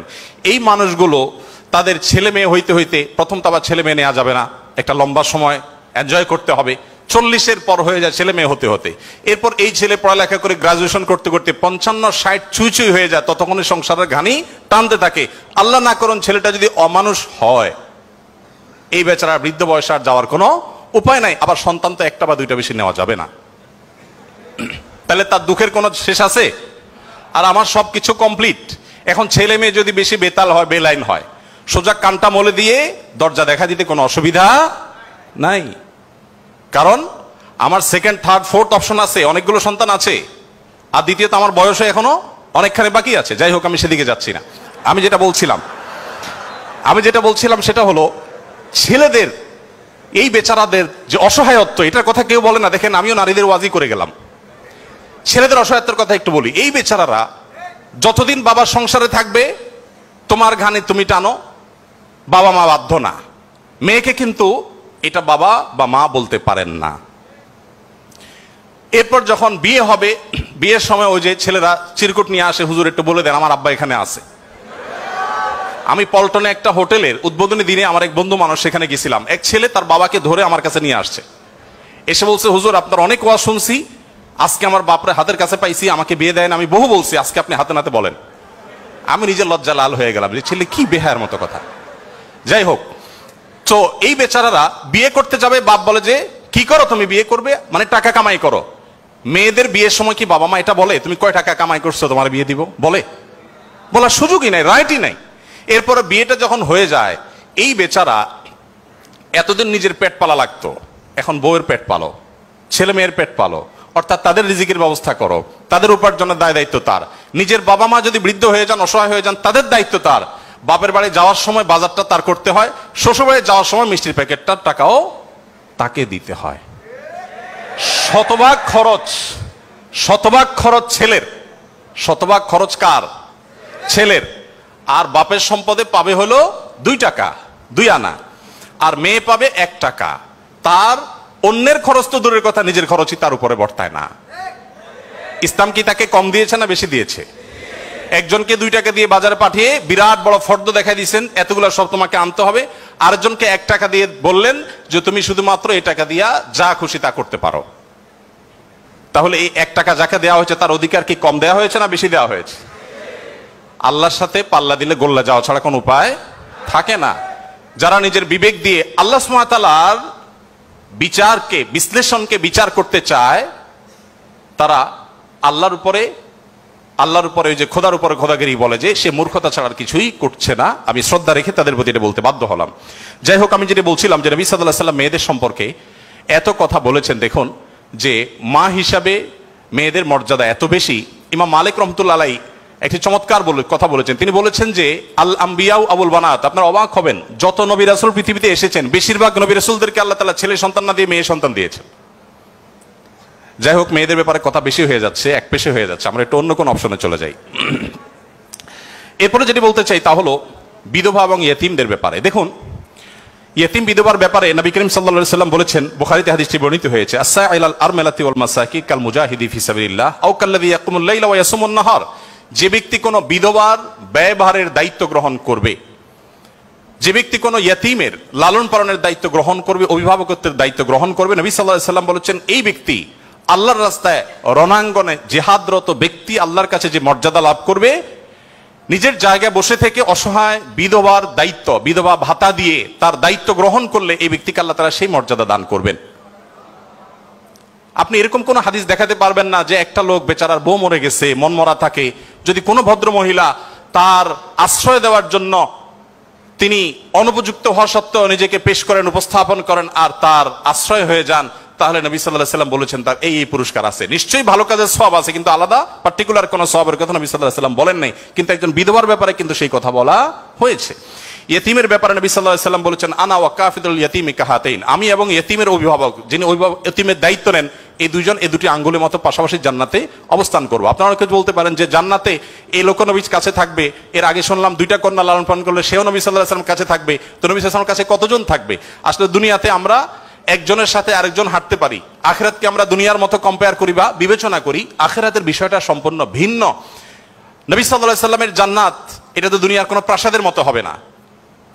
এই মানুষগুলো তাদের ছেলে মেয়ে হইতে হইতে, প্রথম তো আবার ছেলে মেয়ে নেওয়া যাবে না, একটা লম্বা সময় এনজয় করতে হবে, 40-এর পর হয়ে যায় ছেলে মেয়ে হতে হতে। এরপর এই ছেলে পড়ালেখা করে গ্রাজুয়েশন করতে করতে 55-60 চুই হয়ে যায়, ততক্ষণে সংসারের ঘানি টানতে থাকে। আল্লাহ না করুন ছেলেটা যদি অমানুষ হয়, এই বেচারা বৃদ্ধ বয়সে আর যাওয়ার কোনো উপায় নাই। আবার সন্তান তো 1টা বা 2টা বেশি নেওয়া যাবে না, তাহলে তার দুঃখের কোনো শেষ আছে? আর আমার সবকিছু কমপ্লিট। এখন ছেলে মেয়ে যদি বেশি বেতাল হয়, বেলাইন হয়, সোজা কানটা মলে দিয়ে দরজা দেখা দিতে কোনো অসুবিধা নাই। কারণ আমার 2nd, 3rd, 4th অপশন আছে, অনেকগুলো সন্তান আছে। আর দ্বিতীয়ত আমার বয়সে এখনো অনেকখানি বাকি আছে। যাই হোক, আমি সেদিকে যাচ্ছি না। আমি যেটা বলছিলাম সেটা হলো ছেলেদের, এই বেচারাদের যে অসহায়ত্ব, এটার কথা কেউ বলে না। দেখেন, আমিও নারীদের ওয়াজি করে গেলাম, ছেলেদের অসহায়ত্বের কথা একটু বলি। এই বেচারারা যতদিন বাবার সংসারে থাকবে, তোমার ঘানি তুমি টানো, বাবা মা বাধ্য না। মেয়েকে কিন্তু এটা বাবা বা মা বলতে পারেন না। এরপর যখন বিয়ে হবে, বিয়ের সময় ওই যে ছেলেরা চিরকুট নিয়ে আসে, হুজুর একটু বলে দেন আমার আব্বা এখানে আছে। আমি পল্টনে একটা হোটেলের উদ্বোধনী দিনে আমার এক বন্ধু মানুষ সেখানে গেছিলাম, এক ছেলে তার বাবাকে ধরে আমার কাছে নিয়ে আসছে, এসে বলছে হুজুর আপনার অনেক ওয়াজ শুনছি, আজকে আমার বাপরে হাতের কাছে পাইছি, আমাকে বিয়ে দেয় না, আমি বহু বলছি, আজকে আপনি হাতে নাতে বলেন। আমি নিজের লজ্জা লাল হয়ে গেলাম যে ছেলে কি বেহায়ার মতো কথা। যাই হোক, তো এই বেচারারা বিয়ে করতে যাবে, বাপ বলে যে কি করো তুমি, বিয়ে করবে মানে টাকা কামাই করো। মেয়েদের বিয়ের সময় কি বাবা মা এটা বলে তুমি কয় টাকা কামাই করছো তোমার বিয়ে দিব? বলার সুযোগই নাই, রাইটই নাই। এরপরে বিয়েটা যখন হয়ে যায়, এই বেচারা এতদিন নিজের পেট পালা লাগতো, এখন বউয়ের পেট পালো, ছেলে মেয়ের পেট পালো, অর্থাৎ তাদের রিজিকের ব্যবস্থা করো, তাদের উপার্জনের দায় দায়িত্ব তার। নিজের বাবা মা যদি বৃদ্ধ হয়ে যান, অসহায় হয়ে যান, তাদের দায়িত্ব তার। বাপের বাড়ি যাওয়ার সময় বাজারটা তার করতে হয়, শ্বশুর বাড়ি যাওয়ার সময় মিষ্টির প্যাকেটটার টাকাও তাকে দিতে হয়। শতভাগ খরচ ছেলের, শতভাগ খরচ কার? ছেলের। আর বাপের সম্পদে পাবে হলো 2 টাকা, 2 আনা, আর মেয়ে পাবে 1 টাকা। তার অন্যের খরচ তো দূরের কথা, নিজের খরচই তার উপরে বর্তায় না। ইসলাম কি তাকে কম দিয়েছে না বেশি দিয়েছে? একজনকে 2 টাকা দিয়ে বাজারে পাঠিয়ে বিরাট বড় ফর্দ দেখাই দিয়েছেন, এতগুলো সব তোমাকে আনতে হবে। আরেকজনকে 1 টাকা দিয়ে বললেন যে তুমি শুধুমাত্র এই টাকা দিয়া যা খুশি তা করতে পারো। তাহলে এই 1 টাকা যাকে দেওয়া হয়েছে তার অধিকার কি কম দেওয়া হয়েছে না বেশি দেওয়া হয়েছে? আল্লাহর সাথে পাল্লা দিলে গোল্লা যাওয়া ছাড়া কোনো উপায় থাকে না। যারা নিজের বিবেক দিয়ে আল্লাহ সুবহানাহু ওয়া তাআলার বিচারকে, বিশ্লেষণকে বিচার করতে চায়, তারা আল্লাহর উপরে ওই যে খোদার উপরে খোদাগিরি বলে, যে সে মূর্খতা ছাড়া আর কিছুই করছে না। আমি শ্রদ্ধা রেখে তাদের প্রতি এটা বলতে বাধ্য হলাম। যাই হোক, আমি যেটা বলছিলাম যে নবী সাল্লাল্লাহু আলাইহি ওয়াসাল্লাম মেয়েদের সম্পর্কে এত কথা বলেছেন। দেখুন যে মা হিসাবে মেয়েদের মর্যাদা এত বেশি। ইমাম মালিক রাহমাতুল্লাহ আলাইহি একটি চমৎকার কথা বলেছেন। তিনি বলেছেন যে আল আম্বিয়াউ আবুল বানাত, আপনারা অবাক হবেন, যত নবী রাসূল পৃথিবীতে এসেছেন বেশিরভাগ নবী রাসূলদেরকে আল্লাহ তাআলা ছেলে সন্তান না দিয়ে মেয়ে সন্তান দিয়েছেন। যাই হোক, মেয়েদের ব্যাপারে কথা বেশি হয়ে যাচ্ছে, এক পেশে হয়ে যাচ্ছে, আমরা একটু অন্য কোন অপশনে চলে যাই। এরপরে যেটি বলতে চাই তা হলো বিধবা এবং ইয়েতিমদের ব্যাপারে। দেখুন, ইয়েতিম বিধবার ব্যাপারে নবী করিম সাল্লাল্লাহু আলাইহি ওয়াসাল্লাম বলেছেন, বুখারীতে হাদিসটি বর্ণিত হয়েছে, আস-সাইলাল আরমালাতি ওয়াল মাসাকি কাল মুজাহিদি ফি সাবিলিল্লাহ আও কাল্লাযী ইয়াকুমুল লাইলা ওয়া ইয়াসুমুন নাহার। যে ব্যক্তি কোনো বিধবার ব্যয়ভারের দায়িত্ব গ্রহণ করবে, যে ব্যক্তি কোনো ইয়েতিমের লালন পালনের দায়িত্ব গ্রহণ করবে, অভিভাবকত্বের দায়িত্ব গ্রহণ করবে, নবী সাল্লাল্লাহু আলাইহি ওয়াসাল্লাম বলেছেন এই ব্যক্তি আল্লাহর রাস্তায় রণাঙ্গনে জিহাদরত ব্যক্তি আল্লাহর কাছে যে মর্যাদা লাভ করবে, নিজের জায়গায় বসে থেকে অসহায় বিধবার দায়িত্ব, বিধবা ভাতা দিয়ে তার দায়িত্ব গ্রহণ করলে এই ব্যক্তিকে আল্লাহ তাআলা সেই মর্যাদা দান করবেন। আপনি এরকম কোন হাদিস দেখাতে পারবেন না যে একটা লোক বেচারার বউ মরে গেছে, মন মরা থাকে, যদি কোনো ভদ্র মহিলা তার আশ্রয় দেওয়ার জন্য তিনি অনুপযুক্ত হওয়া সত্ত্বেও নিজেকে পেশ করেন, উপস্থাপন করেন আর তার আশ্রয় হয়ে যান, তাহলে নবী সাল্লাল্লাহু আলাইহি ওয়াসাল্লাম বলেছেন তার এই পুরস্কার আছে। নিশ্চয়ই ভালো কাজের সওয়াব আছে, কিন্তু আলাদা পার্টিকুলার কোন সওয়াবের কথা নবী সাল্লাল্লাহু আলাইহি ওয়াসাল্লাম বলেন নাই। কিন্তু একজন বিধবার ব্যাপারে কিন্তু সেই কথা বলা হয়েছে। ইয়েতিমের ব্যাপারে নবী সাল্লাল্লাহু আলাইহি ওয়াসাল্লাম বলেছেন, আনা ওয়া কাফিদুল ইয়াতিমি কাহাতাইন, আমি এবং ইয়েতিমের অভিভাবক, যিনি ইয়েতিমের দায়িত্ব নেন, এই দুইজন এই দুটি আঙ্গুলের মতো পাশাপাশি জান্নাতে অবস্থান করব। আপনারা অনেকে বলতে পারেন যে জান্নাতে এই লোক নবীর কাছে থাকবে, এর আগে শুনলাম দুইটা কন্যা লালন পালন করলে সেও নবী সাল্লাল্লাহু আলাইহি ওয়াসাল্লাম কাছে থাকবে, তো নবী সাল্লাল্লাহু আলাইহি ওয়াসাল্লামের কাছে কতজন থাকবে? আসলে দুনিয়াতে আমরা একজনের সাথে আরেকজন হাঁটতে পারি, আখিরাতকে আমরা দুনিয়ার মতো কম্পেয়ার করি বা বিবেচনা করি, আখিরাতের বিষয়টা সম্পূর্ণ ভিন্ন। নবী সাল্লাল্লাহু আলাইহি ওয়াসাল্লামের জান্নাত এটা তো দুনিয়ার কোনো প্রাসাদের মতো হবে না,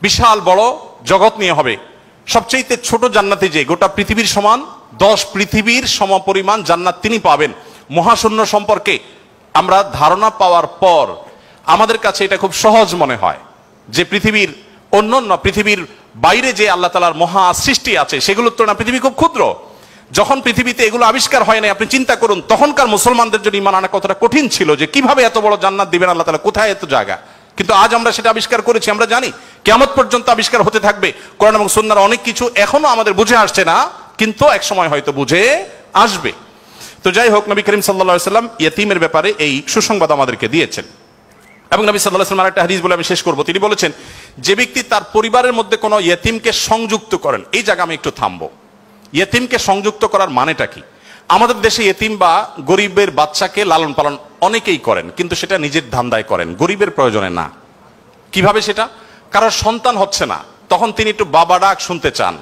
বিশাল বড় জগৎ নিয়ে হবে। সবচেয়ে ছোট জান্নাতে যে গোটা পৃথিবীর সমান 10 পৃথিবীর সমপরিমাণ জান্নাত তিনি পাবেন। মহাশূন্য সম্পর্কে আমরা ধারণা পাওয়ার পর আমাদের কাছে এটা খুব সহজ মনে হয় যে পৃথিবীর অন্যান্য পৃথিবীর বাইরে যে আল্লাহ তাআলার মহা সৃষ্টি আছে সেগুলোর তুলনায় পৃথিবী খুব ক্ষুদ্র। যখন পৃথিবীতে এগুলো আবিষ্কার হয় নাই, আপনি চিন্তা করুন তখনকার মুসলমানদের জন্য ঈমান আনা কতটা কঠিন ছিল, যে কিভাবে এত বড় জান্নাত দিবেন আল্লাহ তাআলা, কোথায় এত জায়গা। কিন্তু আজ আমরা সেটা আবিষ্কার করেছি, আমরা জানি কিয়ামত পর্যন্ত আবিষ্কার হতে থাকবে। কোরআন এবং সুন্নাহর অনেক কিছু এখনো আমাদের বুঝে আসছে না, কিন্তু এক সময় হয়তো বুঝে আসবে। তো যাই হোক, নবী করিম সাল্লাল্লাহু আলাইহি ওয়াসাল্লাম ইয়েতিমের ব্যাপারে এই সুসংবাদ আমাদেরকে দিয়েছেন। এবং নবী সাল্লাল্লাহু আলাইহি ওয়াসাল্লাম আরেকটা হাদিস বলে আমি শেষ করব, তিনি বলেছেন যে ব্যক্তি তার পরিবারের মধ্যে কোনো ইয়েতিমকে সংযুক্ত করেন, এই জায়গা আমি একটু থামবো। ইয়েতিমকে সংযুক্ত করার মানেটা কি? আমাদের দেশে ইয়েতিম বা গরিবের বাচ্চাকে লালন পালন অনেকেই করেন, কিন্তু সেটা নিজের ধান্দায় করেন, গরিবের প্রয়োজনে না। কিভাবে সেটা? কারোর সন্তান হচ্ছে না, তখন তিনি একটু বাবা ডাক শুনতে চান,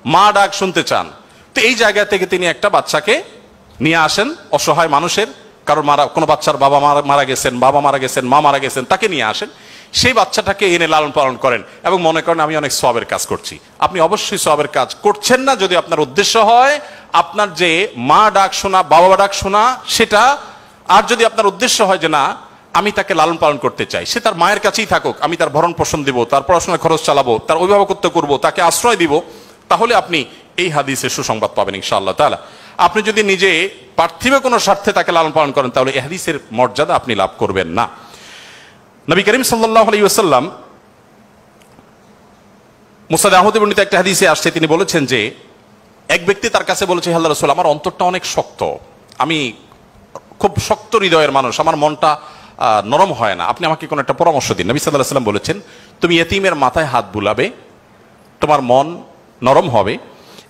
মা ডাক শুনতে চান, তো এই জায়গা থেকে তিনি একটা বাচ্চাকে নিয়ে আসেন, অসহায় মানুষের, কারোর কোনো বাচ্চার বাবা মারা গেছেন, মা মারা গেছেন, তাকে নিয়ে আসেন, সেই বাচ্চাটাকে এনে লালন পালন করেন এবং মনে করেন আমি অনেক সওয়াবের কাজ করছি। আপনি অবশ্যই সওয়াবের কাজ করছেন না যদি আপনার উদ্দেশ্য হয় আপনার যে মা ডাক শোনা, বাবা ডাক শোনা সেটা, আর যদি আপনার উদ্দেশ্য হয় যে না আমি তাকে লালন পালন করতে চাই, সে তার মায়ের কাছেই থাকুক, আমি তার ভরণ পোষণ দিব, তার পড়াশোনার খরচ চালাবো, তার অভিভাবকত্ব করব, তাকে আশ্রয় দিব, তাহলে আপনি এই হাদিসের সুসংবাদ পাবেন ইনশাআল্লাহ তাআলা। আপনি যদি নিজে পার্থিব কোনো স্বার্থে তাকে লালন পালন করেন তাহলে এই হাদিসের মর্যাদা আপনি লাভ করবেন না। নবী করিম সাল্লাল্লাহু আলাইহি ওয়াসাল্লাম মুসনাদ আহমদে বর্ণিত একটা হাদিসে আসছে, তিনি বলেছেন যে এক ব্যক্তি তার কাছে বলেছে, হে আল্লাহর রাসূল, আমার অন্তরটা অনেক শক্ত, আমি খুব শক্ত হৃদয়ের মানুষ, আমার মনটা নরম হয় না, আপনি আমাকে কোনো একটা পরামর্শ দিন। নবী সাল্লাল্লাহু আলাইহি ওয়াসাল্লাম বলেছেন, তুমি ইয়েতিমের মাথায় হাত বুলাবে, তোমার মন নরম হবে,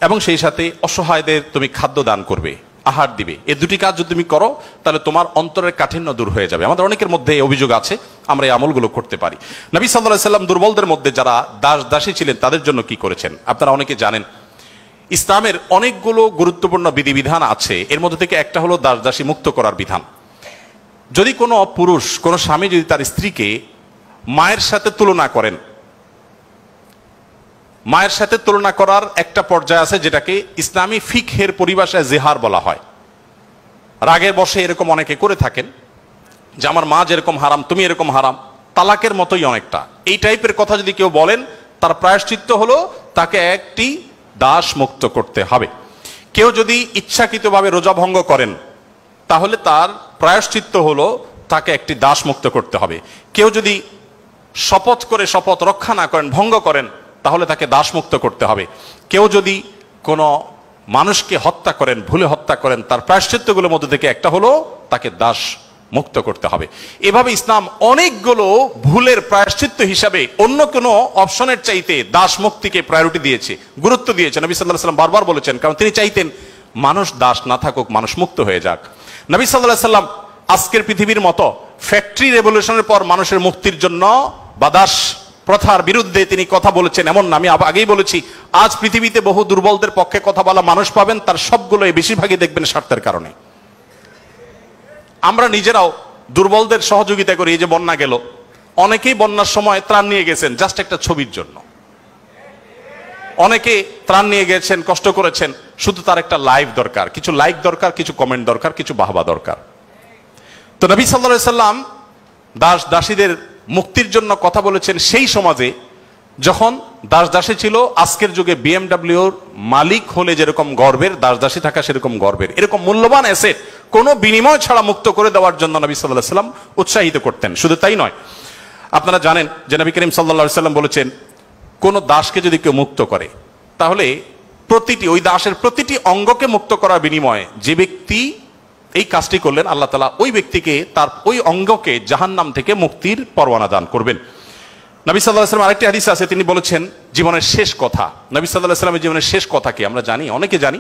এবং সেই সাথে অসহায়দের তুমি খাদ্য দান করবে, আহার দিবে। এই দুটি কাজ যদি তুমি করো তাহলে তোমার অন্তরের কাঠিন্য দূর হয়ে যাবে। আমাদের অনেকের মধ্যে এই অভিযোগ আছে, আমরা এই আমলগুলো করতে পারি। নবী সাল্লাল্লাহু আলাইহি ওয়াসাল্লাম দুর্বলদের মধ্যে যারা দাসী ছিলেন তাদের জন্য কি করেছেন আপনারা অনেকে জানেন। ইসলামের অনেকগুলো গুরুত্বপূর্ণ বিধিবিধান আছে, এর মধ্যে থেকে একটা হলো দাসী মুক্ত করার বিধান। যদি কোনো পুরুষ, কোনো স্বামী যদি তার স্ত্রীকে মায়ের সাথে তুলনা করেন, মায়ের সাথে তুলনা করার একটা পর্যায়ে আছে যেটাকে ইসলামী ফিকহের পরিভাষায় জিহার বলা হয়। রাগের বশে এরকম অনেকে করে থাকেন যে আমার মা যেরকম হারাম তুমি এরকম হারাম, তালাকের মতোই অনেকটা। এই টাইপের কথা যদি কেউ বলেন, তার প্রায়শ্চিত্ত হলো তাকে একটি দাস মুক্ত করতে হবে। কেউ যদি ইচ্ছাকৃতভাবে রোজা ভঙ্গ করেন, তাহলে তার প্রায়শ্চিত্ত হলো তাকে একটি দাস মুক্ত করতে হবে। কেউ যদি শপথ করে শপথ রক্ষা না করেন, ভঙ্গ করেন, তাহলে তাকে দাস মুক্ত করতে হবে। কেউ যদি কোনো মানুষকে হত্যা করেন, ভুলে হত্যা করেন, তার প্রায়শ্চিত্তগুলোর মধ্যে থেকে একটা হলো তাকে দাস মুক্ত করতে হবে। এভাবে ইসলাম অনেকগুলো ভুলের প্রায়শ্চিত্ত হিসাবে অন্য কোনো অপশনের চাইতে দাস মুক্তিকে প্রায়োরিটি দিয়েছে, গুরুত্ব দিয়েছে। নবী সাল্লাল্লাহু আলাইহি ওয়াসাল্লাম বারবার বলেছেন, কারণ তিনি চাইতেন মানুষ দাস না থাকুক, মানুষ মুক্ত হয়ে যাক। নবী সাল্লাল্লাহু আলাইহি ওয়াসাল্লাম আজকের পৃথিবীর মতো ফ্যাক্টরি রেভলিউশনের পর মানুষের মুক্তির জন্য বা দাস প্রথার বিরুদ্ধে তিনি কথা বলেছেন এমন না। আমি আগেই বলেছি, আজ পৃথিবীতে বহু দুর্বলদের পক্ষে কথা বলা মানুষ পাবেন, তার সবগুলোই বেশিরভাগই দেখবেন স্বার্থের কারণে। আমরা নিজেরাও দুর্বলদের সহযোগিতা করি। এই যে বন্যা গেল, অনেকেই বন্যার সময় ত্রাণ নিয়ে গেছেন জাস্ট একটা ছবির জন্য। অনেকে ত্রাণ নিয়ে গেছেন, কষ্ট করেছেন, শুধু তার একটা লাইভ দরকার, কিছু লাইক দরকার, কিছু কমেন্ট দরকার, কিছু বাহবা দরকার। তো নবী সাল্লাল্লাহু আলাইহি ওয়াসাল্লাম দাস দাসীদের মুক্তির জন্য কথা বলেছেন সেই সমাজে যখন দাস দাসী ছিল। আজকের যুগে বিএমডব্লিউর মালিক হলে যেরকম গর্বের, দাস দাসী থাকা সেরকম গর্বের। এরকম মূল্যবান অ্যাসেট কোনো বিনিময় ছাড়া মুক্ত করে দেওয়ার জন্য নবী সাল্লাল্লাহু আলাইহি ওয়াসাল্লাম উৎসাহিত করতেন। শুধু তাই নয়, আপনারা জানেন যে নবী করিম সাল্লাল্লাহু আলাইহি ওয়াসাল্লাম বলেছেন, কোন দাসকে যদি কেউ মুক্ত করে, তাহলে ওই দাসের প্রতিটি অঙ্গকে মুক্ত করার বিনিময়ে যে ব্যক্তি এই কাজটি করলেন, আল্লাহ তাআলা ওই ব্যক্তিকে তার ওই অঙ্গকে জাহান্নাম থেকে মুক্তির পরওয়ানা দান করবেন। নবী সাল্লাল্লাহু আলাইহি ওয়াসাল্লাম আরেকটি হাদিসে আছে, তিনি বলেছেন জীবনের শেষ কথা। নবী সাল্লাল্লাহু আলাইহি ওয়াসাল্লামের জীবনের শেষ কথা কি আমরা জানি, অনেকে জানি,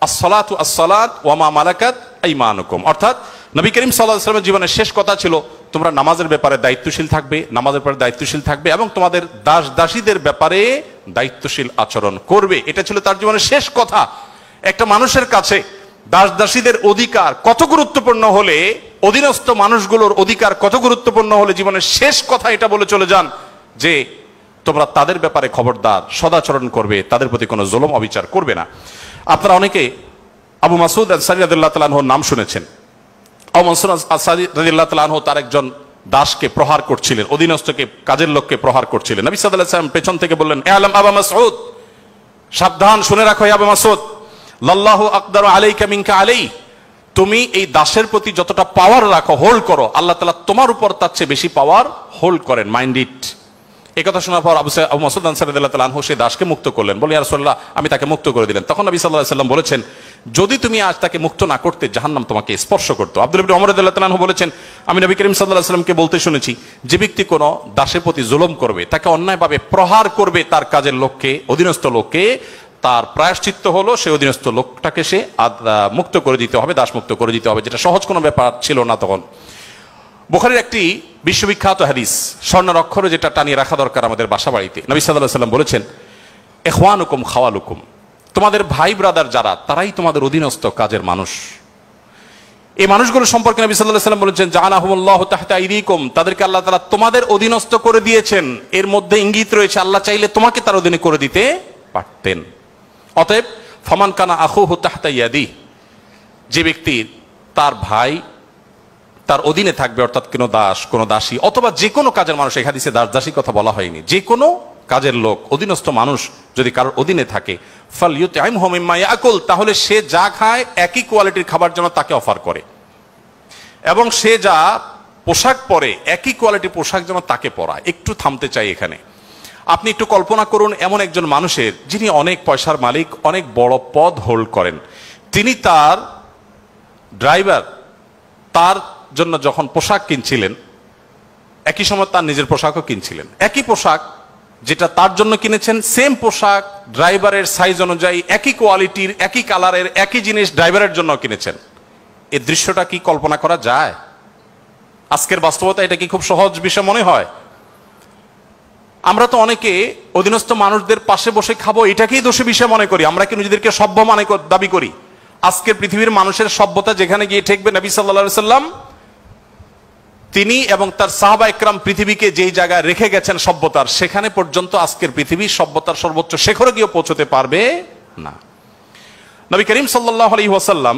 আসসালাতু আসসালাত ওয়া মা মালাকাত আইমানুকুম। অর্থাৎ নবী করিম সাল্লাল্লাহু আলাইহি ওয়াসাল্লামের জীবনের শেষ কথা ছিল, তোমরা নামাজের ব্যাপারে দায়িত্বশীল থাকবে, নামাজের ব্যাপারে দায়িত্বশীল থাকবে এবং তোমাদের দাস দাসীদের ব্যাপারে দায়িত্বশীল আচরণ করবে। এটা ছিল তার জীবনের শেষ কথা। একটা মানুষের কাছে দাস দাসীদের অধিকার কত গুরুত্বপূর্ণ হলে, অধীনস্থ মানুষগুলোর অধিকার কত গুরুত্বপূর্ণ হলে জীবনের শেষ কথা এটা বলে চলে যান যে তোমরা তাদের ব্যাপারে খবরদার, সদাচরণ করবে, তাদের প্রতি কোনো জুলুম অবিচার করবে না। আপনারা অনেকে আবু মাসউদ আনসারী রাদিয়াল্লাহু তাআলা আনহুর নাম শুনেছেন। আবু মাসউদ আনসারী রাদিয়াল্লাহু তাআলা আনহু তার একজন দাসকে প্রহার করছিলেন, অধীনস্থকে, কাজের লোককে প্রহার করছিলেন। নবী সাল্লাল্লাহু আলাইহি ওয়াসাল্লাম পেছন থেকে বললেন, আলাম আবু মাসউদ, সাবধান, শুনে রাখো আবু মাসউদ, লাল্লাহু আকদারু আলাইকা মিনকা আলাইহি, তুমি এই দাসের প্রতি যতটা পাওয়ার রাখো, হোল্ড করো, আল্লাহ তাআলা তোমার উপর তার চেয়ে বেশি পাওয়ার হোল্ড করেন, মাইন্ড ইট। এই কথা শোনার পর আবু মাসউদ আনসারী রাদিয়াল্লাহু তাআলা আনহু সেই দাসকে মুক্ত করলেন। বলে, ইয়া রাসূলুল্লাহ, আমি তাকে মুক্ত করে দিলেন। তখন নবী সাল্লাল্লাহু আলাইহি ওয়াসাল্লাম বলেছেন, যদি তুমি আজ তাকে মুক্ত না করতে, জাহান্নাম তোমাকে স্পর্শ করতো। আব্দুল্লাহ ইবনে ওমর রাদিয়াল্লাহু তাআলা আনহু বলেছেন, আমি নবী করিম সাল্লাল্লাহু আলাইহি ওয়াসাল্লামকে বলতে শুনেছি, যে ব্যক্তি কোনো দাসের প্রতি জুলুম করবে, তাকে অন্যায়ভাবে প্রহার করবে, তার কাজের লোককে, অধীনস্থ লোককে, তার প্রায়শ্চিত্ত হলো সে অধীনস্থ লোকটাকে সে মুক্ত করে দিতে হবে, দাস মুক্ত করে দিতে হবে, যেটা সহজ কোনো ব্যাপার ছিল না তখন। বুখারীর একটি বিশ্ববিখ্যাত হাদিস, স্বর্ণের অক্ষরে যেটা টানিয়ে রাখা দরকার আমাদের বাসা বাড়িতে। নবী সাল্লাল্লাহু আলাইহি ওয়াসাল্লাম বলেছেন, ইখওয়ানুকুম খাওয়ালুকুম, তোমাদের ভাই ব্রাদার যারা, তারাই তোমাদের অধীনস্থ কাজের মানুষ। এই মানুষগুলো সম্পর্কে নবী সাল্লাল্লাহু আলাইহি ওয়াসাল্লাম বলেছেন, জাআলাহুমুল্লাহু তাহতা আইদিকুম, তাদেরকে আল্লাহ তাআলা তোমাদের অধীনস্থ করে দিয়েছেন। এর মধ্যে ইঙ্গিত রয়েছে আল্লাহ চাইলে তোমাকে তার অধীনে করে দিতে পারতেন। অতএব ফামান কানা আখুহু তাহতা ইয়াদি, যে ব্যক্তি তার ভাই তার অধীনে থাকবে, অর্থাৎ কোনো দাস, কোনো দাসী অথবা যে কোনো কাজের মানুষ, এই হাদিসে দাস দাসী কথা বলা হয়নি, যে কোনো কাজের লোক, অধীনস্থ মানুষ যদি কারোর অধীনে থাকে, ফালইউতইমহু মিম্মা ইয়াকুল, তাহলে সে যা খায় একই কোয়ালিটির খাবার যেন তাকে অফার করে, এবং সে যা পোশাক পরে একই কোয়ালিটির পোশাক যেন তাকে পরায়। একটু থামতে চাই এখানে। আপনি একটু কল্পনা করুন, এমন একজন মানুষের, যিনি অনেক পয়সার মালিক, অনেক বড় পদ হোল্ড করেন, তিনি তার ড্রাইভার, তার জন্য যখন পোশাক কিনছিলেন, একই সময় তার নিজের পোশাকও কিনছিলেন। একই পোশাক যেটা তার জন্য কিনেছেন, সেম পোশাক ড্রাইভারের সাইজ অনুযায়ী, একই কোয়ালিটির, একই কালারের, একই জিনিস ড্রাইভারের জন্য কিনেছেন। এই দৃশ্যটা কি কল্পনা করা যায়? আজকের বাস্তবতা এটা কি খুব সহজ বিষয় মনে হয়? আমরা তো অনেকে অধীনস্থ মানুষদের পাশে বসে খাবো এটাকেই দোষী বিষয় মনে করি। আমরা কি নিজেদেরকে সভ্য দাবি করি? আজকের পৃথিবীর মানুষের সভ্যতা যেখানে গিয়ে ঠেকবে, নবী সাল্লাল্লাহু আলাইহি ওয়াসাল্লাম তিনি এবং তার সাহাবা ইকরাম পৃথিবীকে যেই জায়গায় রেখে গেছেন সভ্যতার, সেখানে পর্যন্ত আজকের পৃথিবী সভ্যতার সর্বোচ্চ শিখরে গিয়ে পৌঁছতে পারবে না। নবী করিম সাল্লাল্লাহু আলাইহি ওয়াসাল্লাম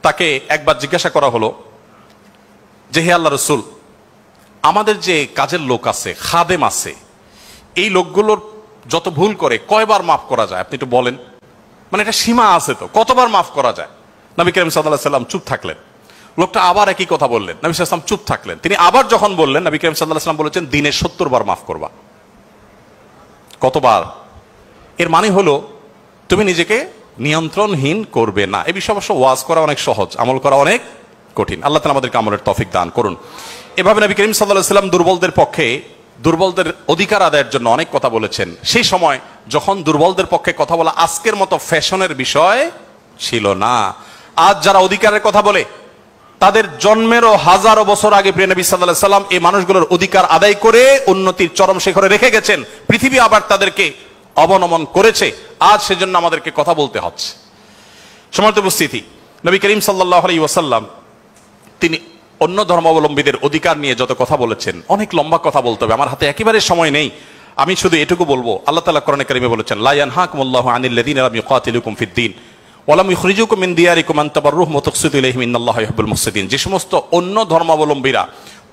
তাকে একবার জিজ্ঞাসা করা হলো যে, হে আল্লাহ রাসূল, আমাদের যে কাজের লোক আছে, খাদেম আছে, এই লোকগুলোর যত ভুল করে কয়বার মাফ করা যায় আপনি একটু বলেন? মানে এটা সীমা আছে তো, কতবার মাফ করা যায়? নবী করিম সাল্লাল্লাহু আলাইহি ওয়াসাল্লাম চুপ থাকলেন। লোকটা আবার একই কথা বললেন, নবী সাল্লাল্লাহু আলাইহি ওয়াসাল্লাম চুপ থাকলেন। তিনি আবার যখন বললেন, নবী করিম সাল্লাল্লাহু আলাইহি ওয়াসাল্লাম বলেছেন, দিনে 70 বার মাফ করবা। কতবার? এর মানে হলো তুমি নিজেকে নিয়ন্ত্রণহীন করবে না। এই বিষয়ে অবশ্য ওয়াজ করা অনেক সহজ, আমল করা অনেক কঠিন। আল্লাহ তাআলা আমাদেরকে আমলের তৌফিক দান করুন। এভাবে নবী করিম সাল্লাল্লাহু আলাইহি ওয়াসাল্লাম দুর্বলদের পক্ষে, দুর্বলদের অধিকার আদায়ের জন্য অনেক কথা বলেছেন। সেই সময় যখন দুর্বলদের পক্ষে কথা বলা আজকের মতো ফ্যাশনের বিষয় ছিল না। আজ যারা অধিকারের কথা বলে, তাদের জন্মেরও হাজারো বছর আগে প্রিয় নবী সাল্লাল্লাহু আলাইহি ওয়াসাল্লাম এই মানুষগুলোর অধিকার আদায় করে উন্নতির চরম শিখরে রেখে গেছেন। পৃথিবী আবার তাদেরকে অবনমন করেছে। আজ সেজন্য আমাদেরকে কথা বলতে হচ্ছে। সম্মানিত উপস্থিতি, নবী করিম সাল্লাল্লাহু আলাইহি ওয়াসাল্লাম তিনি অন্য ধর্মাবলম্বীদের অধিকার নিয়ে যত কথা বলেছেন, অনেক লম্বা কথা বলতে হবে, আমার হাতে একেবারে সময় নেই। আমি শুধু এটুকু বলবো, আল্লাহ তাআলা কোরআনে কারিমে বলেছেন, লা ইয়ানহাকুমুল্লাহু আনিল্লাযীনা লাম ইউকাতিলুকুম ফিদ-দীন ওয়া লাম ইখরিজুকুম মিন দিয়ারিকুম আন তাবাররুহুম ওয়া তুকসিতু ইলাইহিম ইন্নাল্লাহা ইউহিব্বুল মুকসিতিন। যে সমস্ত অন্য ধর্মাবলম্বীরা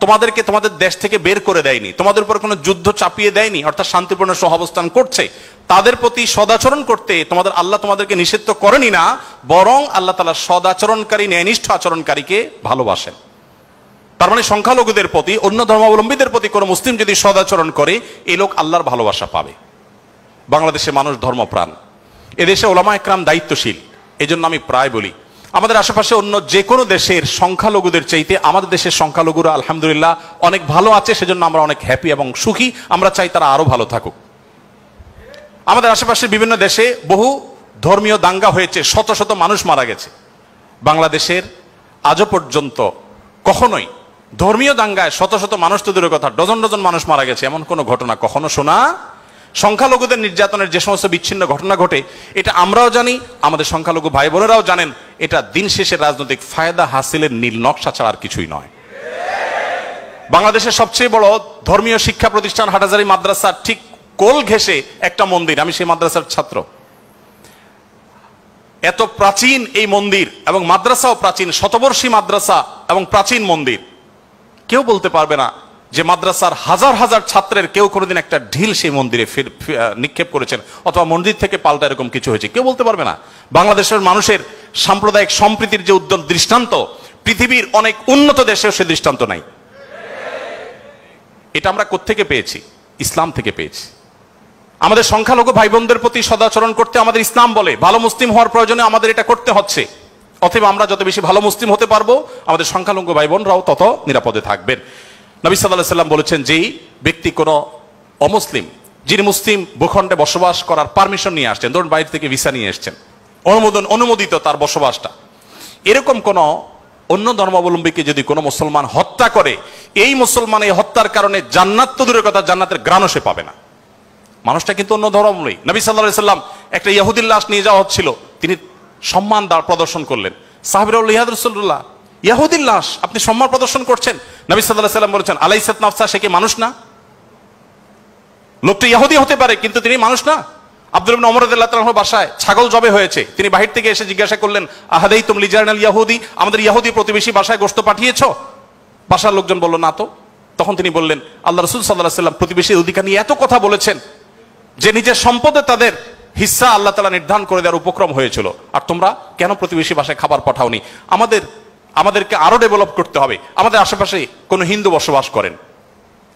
তোমাদেরকে তোমাদের দেশ থেকে বের করে দেয়নি, তোমাদের উপর কোনো যুদ্ধ চাপিয়ে দেয়নি, অর্থাৎ শান্তিপূর্ণ সহাবস্থান করছে, তাদের প্রতি সদাচরণ করতে তোমাদের আল্লাহ তোমাদেরকে নিষিদ্ধ করেনি না, বরং আল্লাহ তাআলা সদাচরণকারী, ন্যায়নিষ্ঠ আচরণকারীকে ভালোবাসেন। তার মানে সংখ্যালঘুদের প্রতি, অন্য ধর্মাবলম্বীদের প্রতি কোনো মুসলিম যদি সদাচরণ করে, এই লোক আল্লাহর ভালোবাসা পাবে। বাংলাদেশের মানুষ ধর্মপ্রাণ, এদেশে ওলামা একরাম দায়িত্বশীল। এই জন্য আমি প্রায় বলি, আমাদের আশেপাশে অন্য যে কোনো দেশের সংখ্যালঘুদের চাইতে আমাদের দেশের সংখ্যালঘুরা আলহামদুলিল্লাহ অনেক ভালো আছে। সেজন্য আমরা অনেক হ্যাপি এবং সুখী। আমরা চাই তারা আরো ভালো থাকুক। আমাদের আশেপাশের বিভিন্ন দেশে বহু ধর্মীয় দাঙ্গা হয়েছে, শত শত মানুষ মারা গেছে। বাংলাদেশের আজও পর্যন্ত কখনোই ধর্মীয় দাঙ্গায় শত শত মানুষ তো দূরের কথা, ডজন ডজন মানুষ মারা গেছে, এমন কোনো ঘটনা কখনো শোনা। সংখ্যালঘুদের নির্যাতনের যে সমস্ত বিচ্ছিন্ন ঘটনা ঘটে, এটা আমরাও জানি, আমাদের সংখ্যালঘু ভাই বোনেরাও জানেন। এটা দিন শেষে রাজনৈতিক ফায়দা হাসিলের নীল নকশা ছাড়া আর কিছুই নয়। বাংলাদেশের সবচেয়ে বড় ধর্মীয় শিক্ষা প্রতিষ্ঠান হাটহাজারী মাদ্রাসার ঠিক কোল ঘেঁষে একটা মন্দির, আমি সেই মাদ্রাসার ছাত্র। এত প্রাচীন এই মন্দির এবং মাদ্রাসাও প্রাচীন, শতবর্ষী মাদ্রাসা এবং প্রাচীন মন্দির। কেউ বলতে পারবে না যে মাদ্রাসার হাজার হাজার ছাত্রের কেউ কোনোদিন একটা ঢিল সেই মন্দিরে নিক্ষেপ করেছেন অথবা মন্দির থেকে পাল্টা এরকম কিছু হয়েছে, কেউ বলতে পারবে না। বাংলাদেশের মানুষের সাম্প্রদায়িক সম্প্রীতির যে উদ্যম দৃষ্টান্ত, পৃথিবীর অনেক উন্নত দেশেও সে দৃষ্টান্ত নাই। এটা আমরা কোত্থেকে পেয়েছি? ইসলাম থেকে পেয়েছি। আমাদের সংখ্যালঘু ভাই বোনদের প্রতি সদাচরণ করতে আমাদের ইসলাম বলে, ভালো মুসলিম হওয়ার প্রয়োজনে আমাদের এটা করতে হচ্ছে। অতএব আমরা যত বেশি ভালো মুসলিম হতে পারবো, আমাদের সংখ্যালঘু ভাই বোনরাও তত নিরাপদে থাকবেন। নবী সাল্লাল্লাহু আলাইহি ওয়াসাল্লাম বলেছেন, যেই ব্যক্তি কোনো অমুসলিম, যিনি মুসলিম ভূখণ্ডে বসবাস করার পারমিশন নিয়ে আসছেন, ধরুন বাইরে থেকে ভিসা নিয়ে এসছেন, অনুমোদিত তার বসবাসটা, এরকম কোন অন্য ধর্মাবলম্বীকে যদি কোনো মুসলমান হত্যা করে, এই মুসলমান এই হত্যার কারণে জান্নাত তো দূরের কথা, জান্নাতের ঘ্রাণও সে পাবে না। মানুষটা কিন্তু অন্য ধর্মাবলম্বী। নবী সাল্লাল্লাহু আলাইহি ওয়াসাল্লাম একটা ইহুদির লাশ নিয়ে যাওয়া হচ্ছিল, তিনি সম্মান প্রদর্শন করলেন। সাহাবীরা বললেন, ইয়া রাসূলুল্লাহ, ইহুদির লাশ আপনি সম্মান প্রদর্শন করছেন? নবী সাল্লাল্লাহু আলাইহি ওয়াসাল্লাম বলেছেন, আলাইসাত নাফসা, সে কি মানুষ না? লোকটা ইহুদি হতে পারে কিন্তু তিনি মানুষ না। আব্দুল ইবনে ওমর রাদিয়াল্লাহু তাআলার বাসায় ছাগল জবে হয়েছে, তিনি বাহির থেকে এসে জিজ্ঞাসা করলেন, আহাদাইতুম লিজারনাল ইয়াহুদি, আমাদের ইহুদি প্রতিবেশী বাসায় গোশত পাঠিয়েছো? বাসার লোকজন বলল, না তো। তখন তিনি বললেন, আল্লাহ রাসূল সাল্লাল্লাহু আলাইহি ওয়াসাল্লাম প্রতিবেশীর অধিকার নিয়ে এত কথা বলেছেন যে নিজের সম্পদে তাদের হিস্সা আল্লাহ তাআলা নির্ধারণ করে দেওয়ার উপক্রম হয়েছিল, আর তোমরা কেন প্রতিবেশী বাসায় খাবার পাঠাওনি? আমাদেরকে আরো ডেভেলপ করতে হবে। আমাদের আশেপাশে কোনো হিন্দু বসবাস করেন,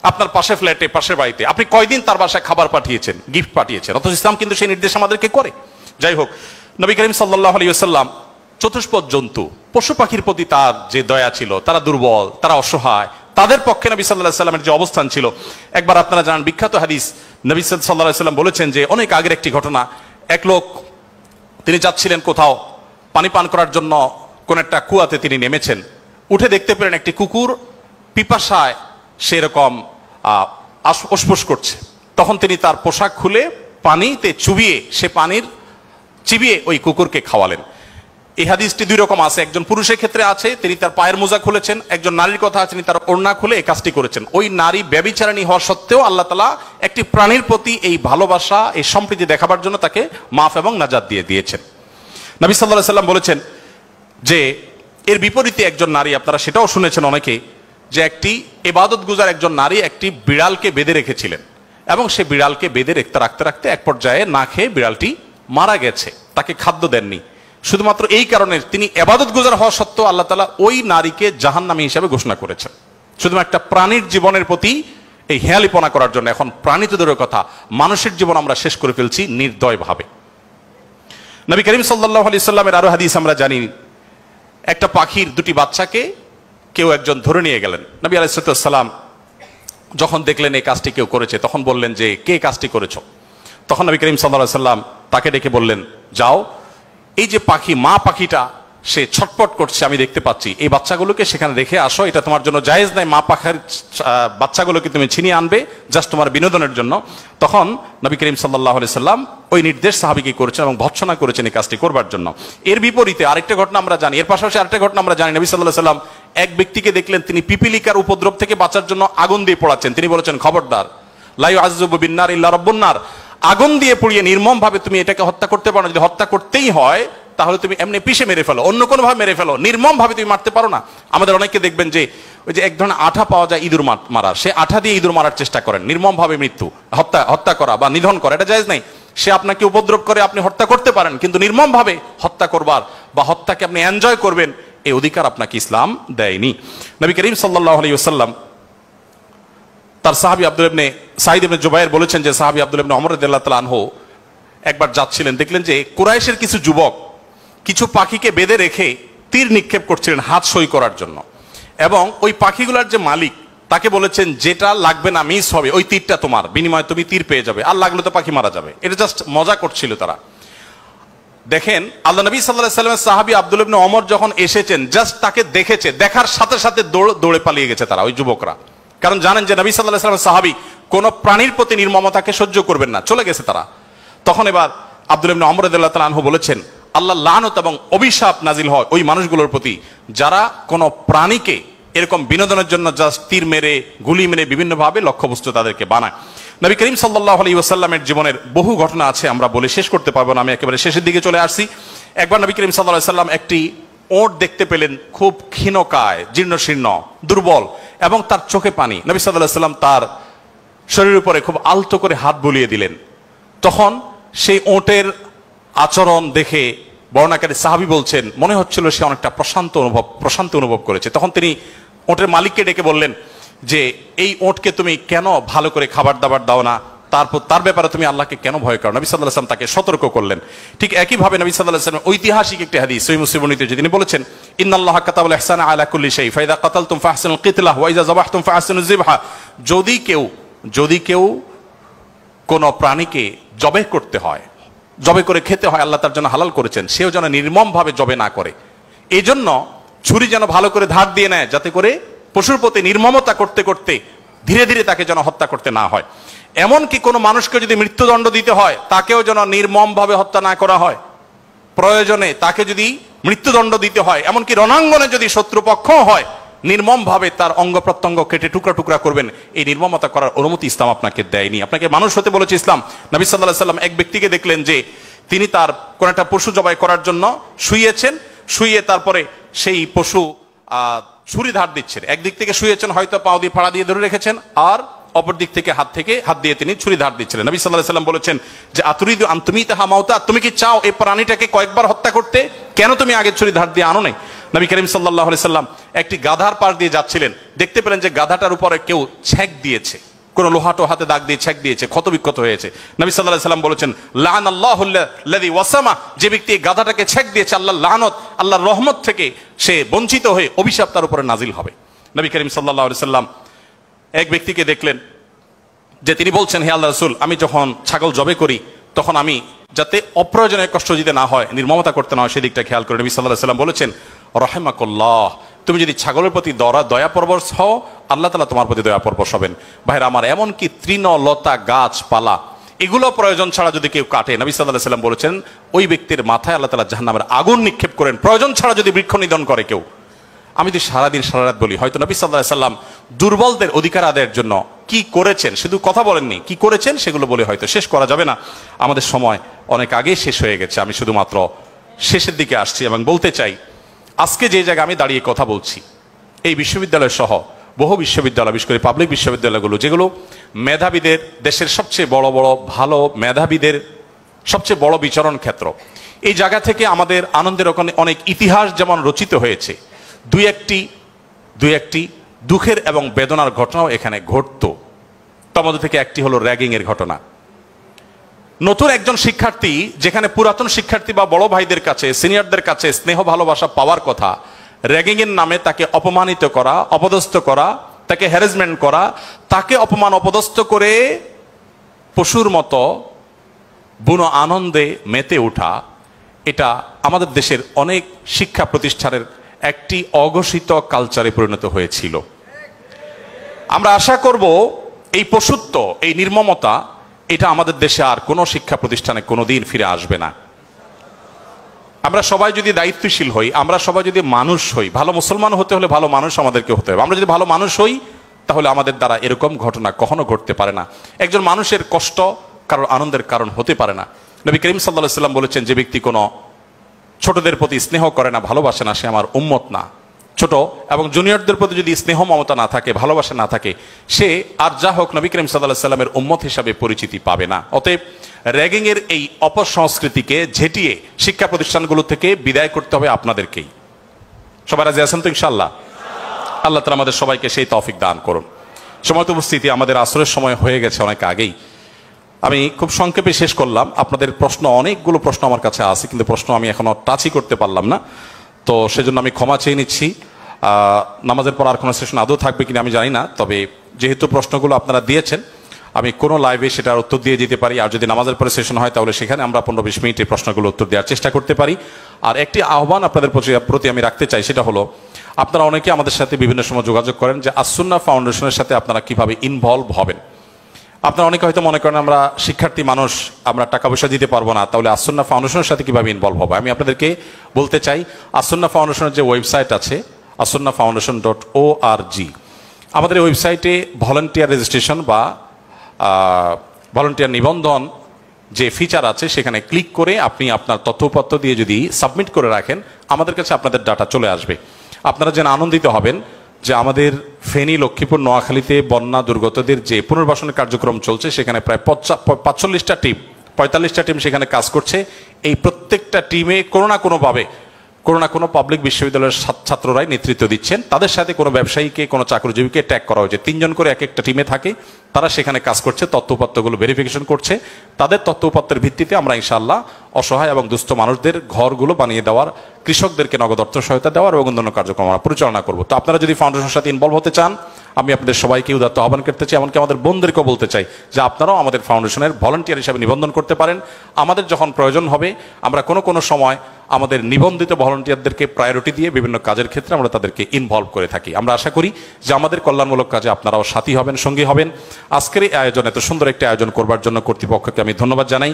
আপনার পাশে ফ্ল্যাটে, পাশের বাড়িতে, আপনি কয়দিন তার বাসায় খাবার পাঠিয়েছেন, গিফট পাঠিয়েছেন? অথচ ইসলাম কিন্তু সেই নির্দেশ আমাদেরকে করে। যাই হোক, নবী করিম সাল্লাল্লাহু আলাইহি ওয়াসাল্লাম চতুষ্পদ জন্তু, পশু পাখির প্রতি তার যে দয়া ছিল, তারা দুর্বল, তারা অসহায়, তাদের পক্ষে নবী সাল্লাল্লাহু আলাইহি ওয়াসাল্লামের যে অবস্থান ছিল, একবার আপনারা জানেন বিখ্যাত হাদিস, নবী সাল্লাল্লাহু আলাইহি ওয়াসাল্লাম বলেছেন যে অনেক আগের একটি ঘটনা, এক লোক তিনি যাচ্ছিলেন কোথাও পানি পান করার জন্য, কোন একটা কুয়াতে তিনি নেমেছেন, উঠে দেখতে পেলেন একটি কুকুর পিপাসায় সেরকম অস্পোস করছে। তখন তিনি তার পোশাক খুলে পানিতে চুবিয়ে, সে পানির চিবিয়ে ওই কুকুরকে খাওয়ালেন। এই হাদিসটি দুই রকম আছে, একজন পুরুষের ক্ষেত্রে আছে, তিনি তার পায়ের মোজা খুলেছেন, একজন নারীর কথা আছে, তিনি তার ওড়না খুলে এই কাজটি করেছেন। ওই নারী ব্যভিচারিণী হওয়া সত্ত্বেও আল্লাহ তাআলা একটি প্রাণীর প্রতি এই ভালোবাসা, এই সম্প্রীতি দেখাবার জন্য তাকে মাফ এবং নাজাত দিয়ে দিয়েছেন। নবী সাল্লাল্লাহু আলাইহি ওয়াসাল্লাম বলেছেন যে এর বিপরীতে একজন নারী, আপনারা সেটাও শুনেছেন অনেকে, যে একটি ইবাদত গুজার একজন নারী একটি বিড়ালকে বেঁধে রেখেছিলেন এবং সে বিড়ালকে বেঁধে রাখতে রাখতে এক পর্যায়ে না খেয়ে বিড়ালটি মারা গেছে, তাকে খাদ্য দেননি। শুধুমাত্র এই কারণে তিনি ইবাদত গুজার হওয়া সত্ত্বেও আল্লাহ তাআলা ওই নারীকে জাহান্নামী হিসেবে ঘোষণা করেছেন, শুধু একটা প্রাণীর জীবনের প্রতি এই হেয়ালিপনা করার জন্য। এখন প্রাণী তো দূরের কথা, মানুষের জীবন আমরা শেষ করে ফেলছি নির্দয়ভাবে। নবী করিম সাল্লাল্লাহু আলাইহি সাল্লামের আরো হাদিস আমরা জানি, একটা পাখির দুটি বাচ্চাকে কেউ একজন ধরে নিয়ে গেলেন। নবী আলাইহিস সালাম যখন দেখলেন এই কাজটি কেউ করেছে, তখন বললেন যে কে কাজটি করেছ? তখন নবী করিম সাল্লাল্লাহু আলাইহি সাল্লাম তাকে ডেকে বললেন, যাও, এই যে পাখি, মা পাখিটা সে ছটপট করছে আমি দেখতে পাচ্ছি, এই বাচ্চাগুলোকে সেখানে রেখে আসো, এটা তোমার জন্য জায়েজ নাই, মা পাখির বাচ্চাগুলোকে তুমি ছিনিয়ে আনবে জাস্ট তোমার বিনোদনের জন্য। তখন নবী করিম সাল্লাল্লাহু আলাইহি সাল্লাম ওই নির্দেশ সাহাবীকে করেছেন এবং ভৎসনা করেছেন এই কাজটি করবার জন্য। এর বিপরীতে আরেকটা ঘটনা আমরা জানি, এর পাশাপাশি আরেকটা ঘটনা আমরা জানি, নবী সাল্লাল্লাহু আলাইহি সাল্লাম এক ব্যক্তিকে দেখলেন তিনি পিপিলিকার উপদ্রব থেকে বাঁচার জন্য আগুন দিয়ে পোড়াচ্ছেন। তিনি বলেছেন, খবরদার, লা ইউআযযিবু বিন-নার ইল্লা রাব্বুন নার, আগুন দিয়ে পুড়িয়ে নির্মম ভাবে তুমি এটাকে হত্যা করতে পারো না। যদি হত্যা করতেই হয় তাহলে তুমি এমনি পিষে মেরে ফেলো, অন্য কোনো ভাবে মেরে ফেলো, নির্মম ভাবে তুমি মারতে পারো না। আমাদের অনেকে দেখবেন যে ওই যে এক ধরনের আঠা পাওয়া যায় ইঁদুর মারার, সে আঠা দিয়ে ইঁদুর মারার চেষ্টা করেন, নির্মম ভাবে মৃত্যু, হত্যা করা বা নিধন করা, এটা জায়েজ নাই। সে আপনাকে উপদ্রব করে, আপনি হত্যা করতে পারেন, কিন্তু নির্মম ভাবে হত্যা করবার বা হত্যাকে আপনি এনজয় করবেন এই অধিকার আপনাকে ইসলাম দেয়নি। নবী করিম সাল্লাল্লাহু আলাইহি ওয়াসাল্লাম তার সাহাবী আব্দুল ইবনে সাঈদ ইবনে জুবায়ের বলেছেন যে সাহাবী আব্দুল ইবনে ওমর রাদিয়াল্লাহু তাআলা আনহু একবার যাচ্ছিলেন, দেখলেন যে কুরাইশের কিছু যুবক কিছু পাখিকে বেঁধে রেখে তীর নিক্ষেপ করছিলেন হাত সই করার জন্য, এবং ওই পাখিগুলোর যে মালিক তাকে বলেছেন যেটা লাগবে না, মিস হবে, ওই তীরটা তোমার, বিনিময়ে তুমি তীর পেয়ে যাবে, আর লাগলে তো পাখি মারা যাবে। এটা জাস্ট মজা করছিল তারা। দেখেন আল্লাহ নবী সাল্লাল্লাহু আলাইহি ওয়াসাল্লামের সাহাবী আব্দুল ইবনে ওমর যখন এসেছেন, জাস্ট তাকে দেখেছে, দেখার সাথে সাথে দৌড়ে পালিয়ে গেছে তারা, ওই যুবকরা, কারণ জানেন যে নবী সাল্লাল্লাহু আলাইহি ওয়াসাল্লামের সাহাবী কোন প্রাণীর প্রতি নির্মমতাকে সহ্য করবেন না, চলে গেছে তারা। তখন এবার আব্দুল ইবনে ওমর রাদিয়াল্লাহু তাআলা আনহু বলেছেন, আল্লাহ লানত এবং অভিশাপ নাজিল হয় ওই মানুষগুলোর প্রতি যারা কোনো প্রাণীকে এরকম বিনোদনের জন্য জাস্ট তীর মেরে, গুলি মেরে বিভিন্নভাবে লক্ষ্যবস্তু তাদেরকে বানায়। নবী করিম সাল্লাল্লাহু আলাইহি ওয়াসাল্লামের জীবনের বহু ঘটনা আছে, আমরা বলে শেষ করতে পারবো না, আমি একেবারে শেষের দিকে চলে আসছি। একবার নবী করিম সাল্লাল্লাহু আলাইহি ওয়াসাল্লাম একটি ওট দেখতে পেলেন, খুব ক্ষীণকায়, জীর্ণশীর্ণ, দুর্বল, এবং তার চোখে পানি। নবী সাল্লাল্লাহু আলাইহি ওয়াসাল্লাম তার শরীরের উপরে খুব আলতো করে হাত বুলিয়ে দিলেন। তখন সেই ওটের আচরণ দেখে বর্ণনাকারী সাহাবী বলছেন, মনে হচ্ছিল সে অনেকটা প্রশান্ত অনুভব করেছে। তখন তিনি ওটের মালিককে ডেকে বললেন যে এই ওটকে তুমি কেন ভালো করে খাবার দাবার দাও না, তার ব্যাপারে তুমি আল্লাহকে কেন ভয় করো? নবী সাল্লাল্লাহু আলাইহি ওয়াসাল্লাম তাকে সতর্ক করলেন। ঠিক একইভাবে নবী সাল্লাল্লাহু আলাইহি ওয়াসাল্লাম ঐতিহাসিক একটি হাদিস সহিহ মুসলিম বর্ণিত, তিনি বলেছেন, ইন্নাল্লাহা কাতাবাল ইহসানা আলা কুল্লি শাই ফাইদা কাতালতুম ফাহসিনুল কিতলাহ ওয়া ইযা যাবাহতুম ফাহসিনুজ যিবহা। যদি কেউ কোন প্রাণীকে জবে করতে হয়, জবে করে খেতে হয়, আল্লাহ তার জন্য হালাল করেছেন, সেও যেন নির্মম ভাবে জবে না করে। এই জন্য ছুরি যেন ভালো করে ধার দিয়ে নেয়, যাতে করে পশুর প্রতি নির্মমতা করতে করতে ধীরে ধীরে তাকে যেন হত্যা করতে না হয়। এমনকি কোনো মানুষকে যদি মৃত্যুদণ্ড দিতে হয়, তাকেও যেন নির্মম ভাবে হত্যা না করা হয়। প্রয়োজনে তাকে যদি মৃত্যুদণ্ড দিতে হয়, এমনকি রণাঙ্গনে যদি শত্রুপক্ষ হয়, নির্মম ভাবে তার অঙ্গ প্রত্যঙ্গ কেটে টুকরা টুকরা করবেন, এই নির্মমতা করার অনুমতি ইসলাম আপনাকে দেয়নি। আপনাকে মানুষ হতে বলেছে ইসলাম। নবী সাল্লাল্লাহু আলাইহি ওয়াসাল্লাম এক ব্যক্তিকে দেখলেন যে তিনি তার কোন একটা পশু জবাই করার জন্য শুয়ে তারপরে সেই পশু ছুরি ধার দিচ্ছেন। একদিক থেকে শুয়েছেন, হয়তো পাও দিয়ে ফাড়া দিয়ে ধরে রেখেছেন, আর অপর দিক থেকে হাত দিয়ে তিনি ছুরি ধার দিচ্ছিলেন। নবী সাল্লাল্লাহু আলাইহি ওয়াসাল্লাম বলেছেন যে আতুরিদু আন তুমিতাহা মাউতা, তুমি কি চাও এই প্রাণীটাকে কয়েকবার হত্যা করতে? কেন তুমি আগে ছুরি ধার দিয়ে আনো নাই? নবী করিম সাল্লাল্লাহু আলাইহি ওয়াসাল্লাম একটি গাধার পাশ দিয়ে যাচ্ছিলেন, দেখতে পেলেন যে গাধাটার উপরে কেউ ছেক দিয়েছে, কোন লোহাটো হাতে দাগ দিয়ে ছেক দিয়েছে, ক্ষত বিক্ষত হয়েছে। নবী সাল্লাল্লাহু আলাইহি ওয়াসাল্লাম বলেছেন, লাআনাল্লাহুল্লাযী ওয়াসামা, যে ব্যক্তি গাধাটাকে ছেক দিয়েছে, আল্লাহর লানত, আল্লাহর রহমত থেকে সে বঞ্চিত হয়ে অভিশাপ তার উপরে নাজিল হবে। নবী করিম সাল্লাল্লাহু আলাইহি ওয়াসাল্লাম এক ব্যক্তিকে দেখলেন যে তিনি বলছেন, হে আল্লাহর রাসূল, আমি যখন ছাগল জবে করি তখন আমি যাতে অপ্রয়োজনীয় কষ্ট দিতে না হয়, নির্মমতা করতে না হয়, সেদিকটা খেয়াল করে। নবী সাল্লাল্লাহু আলাইহি ওয়াসাল্লাম বলেছেন, রাহিমাকুল্লাহ, তুমি যদি ছাগলের প্রতি দয়া পরবশ হও, আল্লাহ তাআলা তোমার প্রতি দয়া পরবশ হবেন। ভাইরা আমার, এমনকি তৃণ লতা গাছপালা এগুলো প্রয়োজন ছাড়া যদি কেউ কাটে, নবী সাল্লাল্লাহু আলাইহি ওয়াসাল্লাম বলেছেন ওই ব্যক্তির মাথায় আল্লাহ তাআলা জাহান্নামের আগুন নিক্ষেপ করেন। প্রয়োজন ছাড়া যদি বৃক্ষ নিধন করে কেউ, আমি তো সারাদিন সারারাত বলি, হয়তো নবী সাল্লাল্লাহু আলাইহি ওয়াসাল্লাম দুর্বলদের অধিকার আদায়ের জন্য কি করেছেন, শুধু কথা বলেননি, কি করেছেন সেগুলো বলে হয়তো শেষ করা যাবে না। আমাদের সময় অনেক আগে শেষ হয়ে গেছে। আমি শুধুমাত্র শেষের দিকে আসছি এবং বলতে চাই, আজকে যে জায়গায় আমি দাঁড়িয়ে কথা বলছি, এই বিশ্ববিদ্যালয় সহ বহু বিশ্ববিদ্যালয়, বিশেষ করে পাবলিক বিশ্ববিদ্যালয়গুলো, যেগুলো মেধাবীদের, দেশের সবচেয়ে বড় বড় ভালো মেধাবীদের সবচেয়ে বড় বিচরণ ক্ষেত্র, এই জায়গা থেকে আমাদের আনন্দের অনেক ইতিহাস যেমন রচিত হয়েছে, দুই একটি দুঃখের এবং বেদনার ঘটনাও এখানে ঘটতো। তার মধ্যে থেকে একটি হলো র্যাগিং এর ঘটনা। নতুন একজন শিক্ষার্থী, যেখানে পুরাতন শিক্ষার্থী বা বড় ভাইদের কাছে, সিনিয়রদের কাছে স্নেহ ভালোবাসা পাওয়ার কথা, র্যাগিং এর নামে তাকে অপমানিত করা, অপদস্থ করা, তাকে হ্যারাসমেন্ট করা, তাকে অপমান অপদস্থ করে পশুর মতো বুনো আনন্দে মেতে ওঠা, এটা আমাদের দেশের অনেক শিক্ষা প্রতিষ্ঠানের একটি অঘোষিত কালচারে পরিণত হয়েছিল। আমরা আশা করব এই পশুত্ব, এই নির্মমতা, এটা আমাদের দেশে আর কোনো শিক্ষা প্রতিষ্ঠানে কোনোদিন ফিরে আসবে না। আমরা সবাই যদি দায়িত্বশীল হই, আমরা সবাই যদি মানুষ হই, ভালো মুসলমান হতে হলে ভালো মানুষ আমাদেরকে হতে হবে। আমরা যদি ভালো মানুষ হই, তাহলে আমাদের দ্বারা এরকম ঘটনা কখনো ঘটতে পারে না। একজন মানুষের কষ্ট কারোর আনন্দের কারণ হতে পারে না। নবী করিম সাল্লাল্লাহু আলাইহি ওয়াসাল্লাম বলেছেন, যে ব্যক্তি কোনো ছোটদের প্রতি স্নেহ করে না, ভালোবাসে না, সে আমার উম্মত না। ছোট এবং জুনিয়রদের প্রতি যদি স্নেহ মমতা না থাকে, ভালোবাসা না থাকে, সে আর যা হোক নবী করিম সাল্লাল্লাহু আলাইহি ওয়াসাল্লামের উম্মত হিসাবে পরিচিতি পাবে না। অতএব র্যাগিং এর এই অপসংস্কৃতিকে ঝেঁটিয়ে শিক্ষা প্রতিষ্ঠানগুলো থেকে বিদায় করতে হবে আপনাদেরকেই। সবাই রাজি আছেন তো ইনশাআল্লাহ? আল্লাহ তাআলা আমাদের সবাইকে সেই তৌফিক দান করুন। সময় উপস্থিতি, আমাদের আসরের সময় হয়ে গেছে অনেক আগেই। আমি খুব সংক্ষেপে শেষ করলাম। আপনাদের প্রশ্ন, অনেকগুলো প্রশ্ন আমার কাছে আছে, কিন্তু প্রশ্ন আমি এখনো টাচই করতে পারলাম না, তো সেজন্য আমি ক্ষমা চেয়ে নিচ্ছি। নামাজের পর আর কোনো সেশন আদৌ থাকবে কিনা আমি জানি না, তবে যেহেতু প্রশ্নগুলো আপনারা দিয়েছেন, আমি কোনো লাইভে সেটার উত্তর দিয়ে যেতে পারি। আর যদি নামাজের পরে সেশন হয়, তাহলে সেখানে আমরা 15-20 মিনিটে প্রশ্নগুলো উত্তর দেওয়ার চেষ্টা করতে পারি। আর একটি আহ্বান আপনাদের প্রতি আমি রাখতে চাই, সেটা হলো, আপনারা অনেকে আমাদের সাথে বিভিন্ন সময় যোগাযোগ করেন যে আসুন্নাহ ফাউন্ডেশনের সাথে আপনারা কিভাবে ইনভলভ হবেন। আপনারা অনেকে হয়তো মনে করেন আমরা শিক্ষার্থী মানুষ, আমরা টাকা পয়সা দিতে পারবো না, তাহলে আসুন্নাহ ফাউন্ডেশনের সাথে কিভাবে ইনভলভ হবে। আমি আপনাদেরকে বলতে চাই, আসুন্নাহ ফাউন্ডেশনের যে ওয়েবসাইট আছে, asunnahfoundation.org, আমাদের এই ওয়েবসাইটে ভলান্টিয়ার রেজিস্ট্রেশন বা ভলান্টিয়ার নিবন্ধন যে ফিচার আছে, সেখানে ক্লিক করে আপনি আপনার তথ্যপত্র দিয়ে যদি সাবমিট করে রাখেন, আমাদের কাছে আপনাদের ডাটা চলে আসবে। আপনারা যেন আনন্দিত হবেন যে আমাদের ফেনী, লক্ষ্মীপুর, নোয়াখালীতে বন্যা দুর্গতদের যে পুনর্বাসনের কার্যক্রম চলছে, সেখানে প্রায় 45টা টিম, 45টা টিম সেখানে কাজ করছে। এই প্রত্যেকটা টিমে কোনো না কোনো পাবলিক বিশ্ববিদ্যালয়ের ছাত্ররাই নেতৃত্ব দিচ্ছেন। তাদের সাথে কোনো ব্যবসায়ীকে, কোনো চাকরিজীবীকে ট্যাগ করা হয়েছে। 3 জন করে এক একটা টিমে থাকে, তারা সেখানে কাজ করছে, তথ্যপত্রগুলো ভেরিফিকেশন করছে। তাদের তথ্যপত্রের ভিত্তিতে আমরা ইনশাআল্লাহ অসহায় এবং দুস্থ মানুষদের ঘরগুলো বানিয়ে দেওয়ার, কৃষকদেরকে নগদ অর্থ সহায়তা দেওয়ার এবং অন্যান্য কার্যক্রম আমরা পরিচালনা করব। তো আপনারা যদি ফাউন্ডেশনের সাথে ইনভলভ হতে চান, আমি আপনাদের সবাইকে উদাত্ত আহ্বান করতে চাই, এমনকি আমাদের বোনদেরকেও বলতে চাই যে আপনারাও আমাদের ফাউন্ডেশনের ভলান্টিয়ার হিসাবে নিবন্ধন করতে পারেন। আমাদের যখন প্রয়োজন হবে, আমরা কোনো সময় আমাদের নিবন্ধিত ভলান্টিয়ারদেরকে প্রায়োরিটি দিয়ে বিভিন্ন কাজের ক্ষেত্রে আমরা তাদেরকে ইনভলভ করে থাকি। আমরা আশা করি যে আমাদের কল্যাণমূলক কাজে আপনারাও সাথী হবেন, সঙ্গী হবেন। আজকের এই আয়োজন, এত সুন্দর একটি আয়োজন করবার জন্য কর্তৃপক্ষকে আমি ধন্যবাদ জানাই,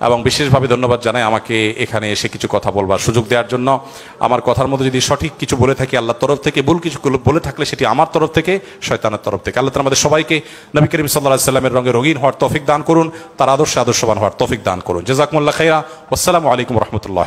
এবং বিশেষভাবে ধন্যবাদ জানাই আমাকে এখানে এসে কিছু কথা বলবার সুযোগ দেওয়ার জন্য। আমার কথার মধ্যে যদি সঠিক কিছু বলে থাকি আল্লাহর তরফ থেকে, ভুল কিছু বলে থাকলে সেটি আমার তরফ থেকে, শয়তানের তরফ থেকে। আল্লাহ তাআলা আমাদের সবাইকে নবী করিম সাল্লাল্লাহু আলাইহি ওয়াসাল্লামের রঙে রঙিন হওয়ার তৌফিক দান করুন, তার আদর্শবান হওয়ার তৌফিক দান করুন। জাযাকুমুল্লাহ খাইরা। আসসালামু আলাইকুম ওয়া রাহমাতুল্লাহ।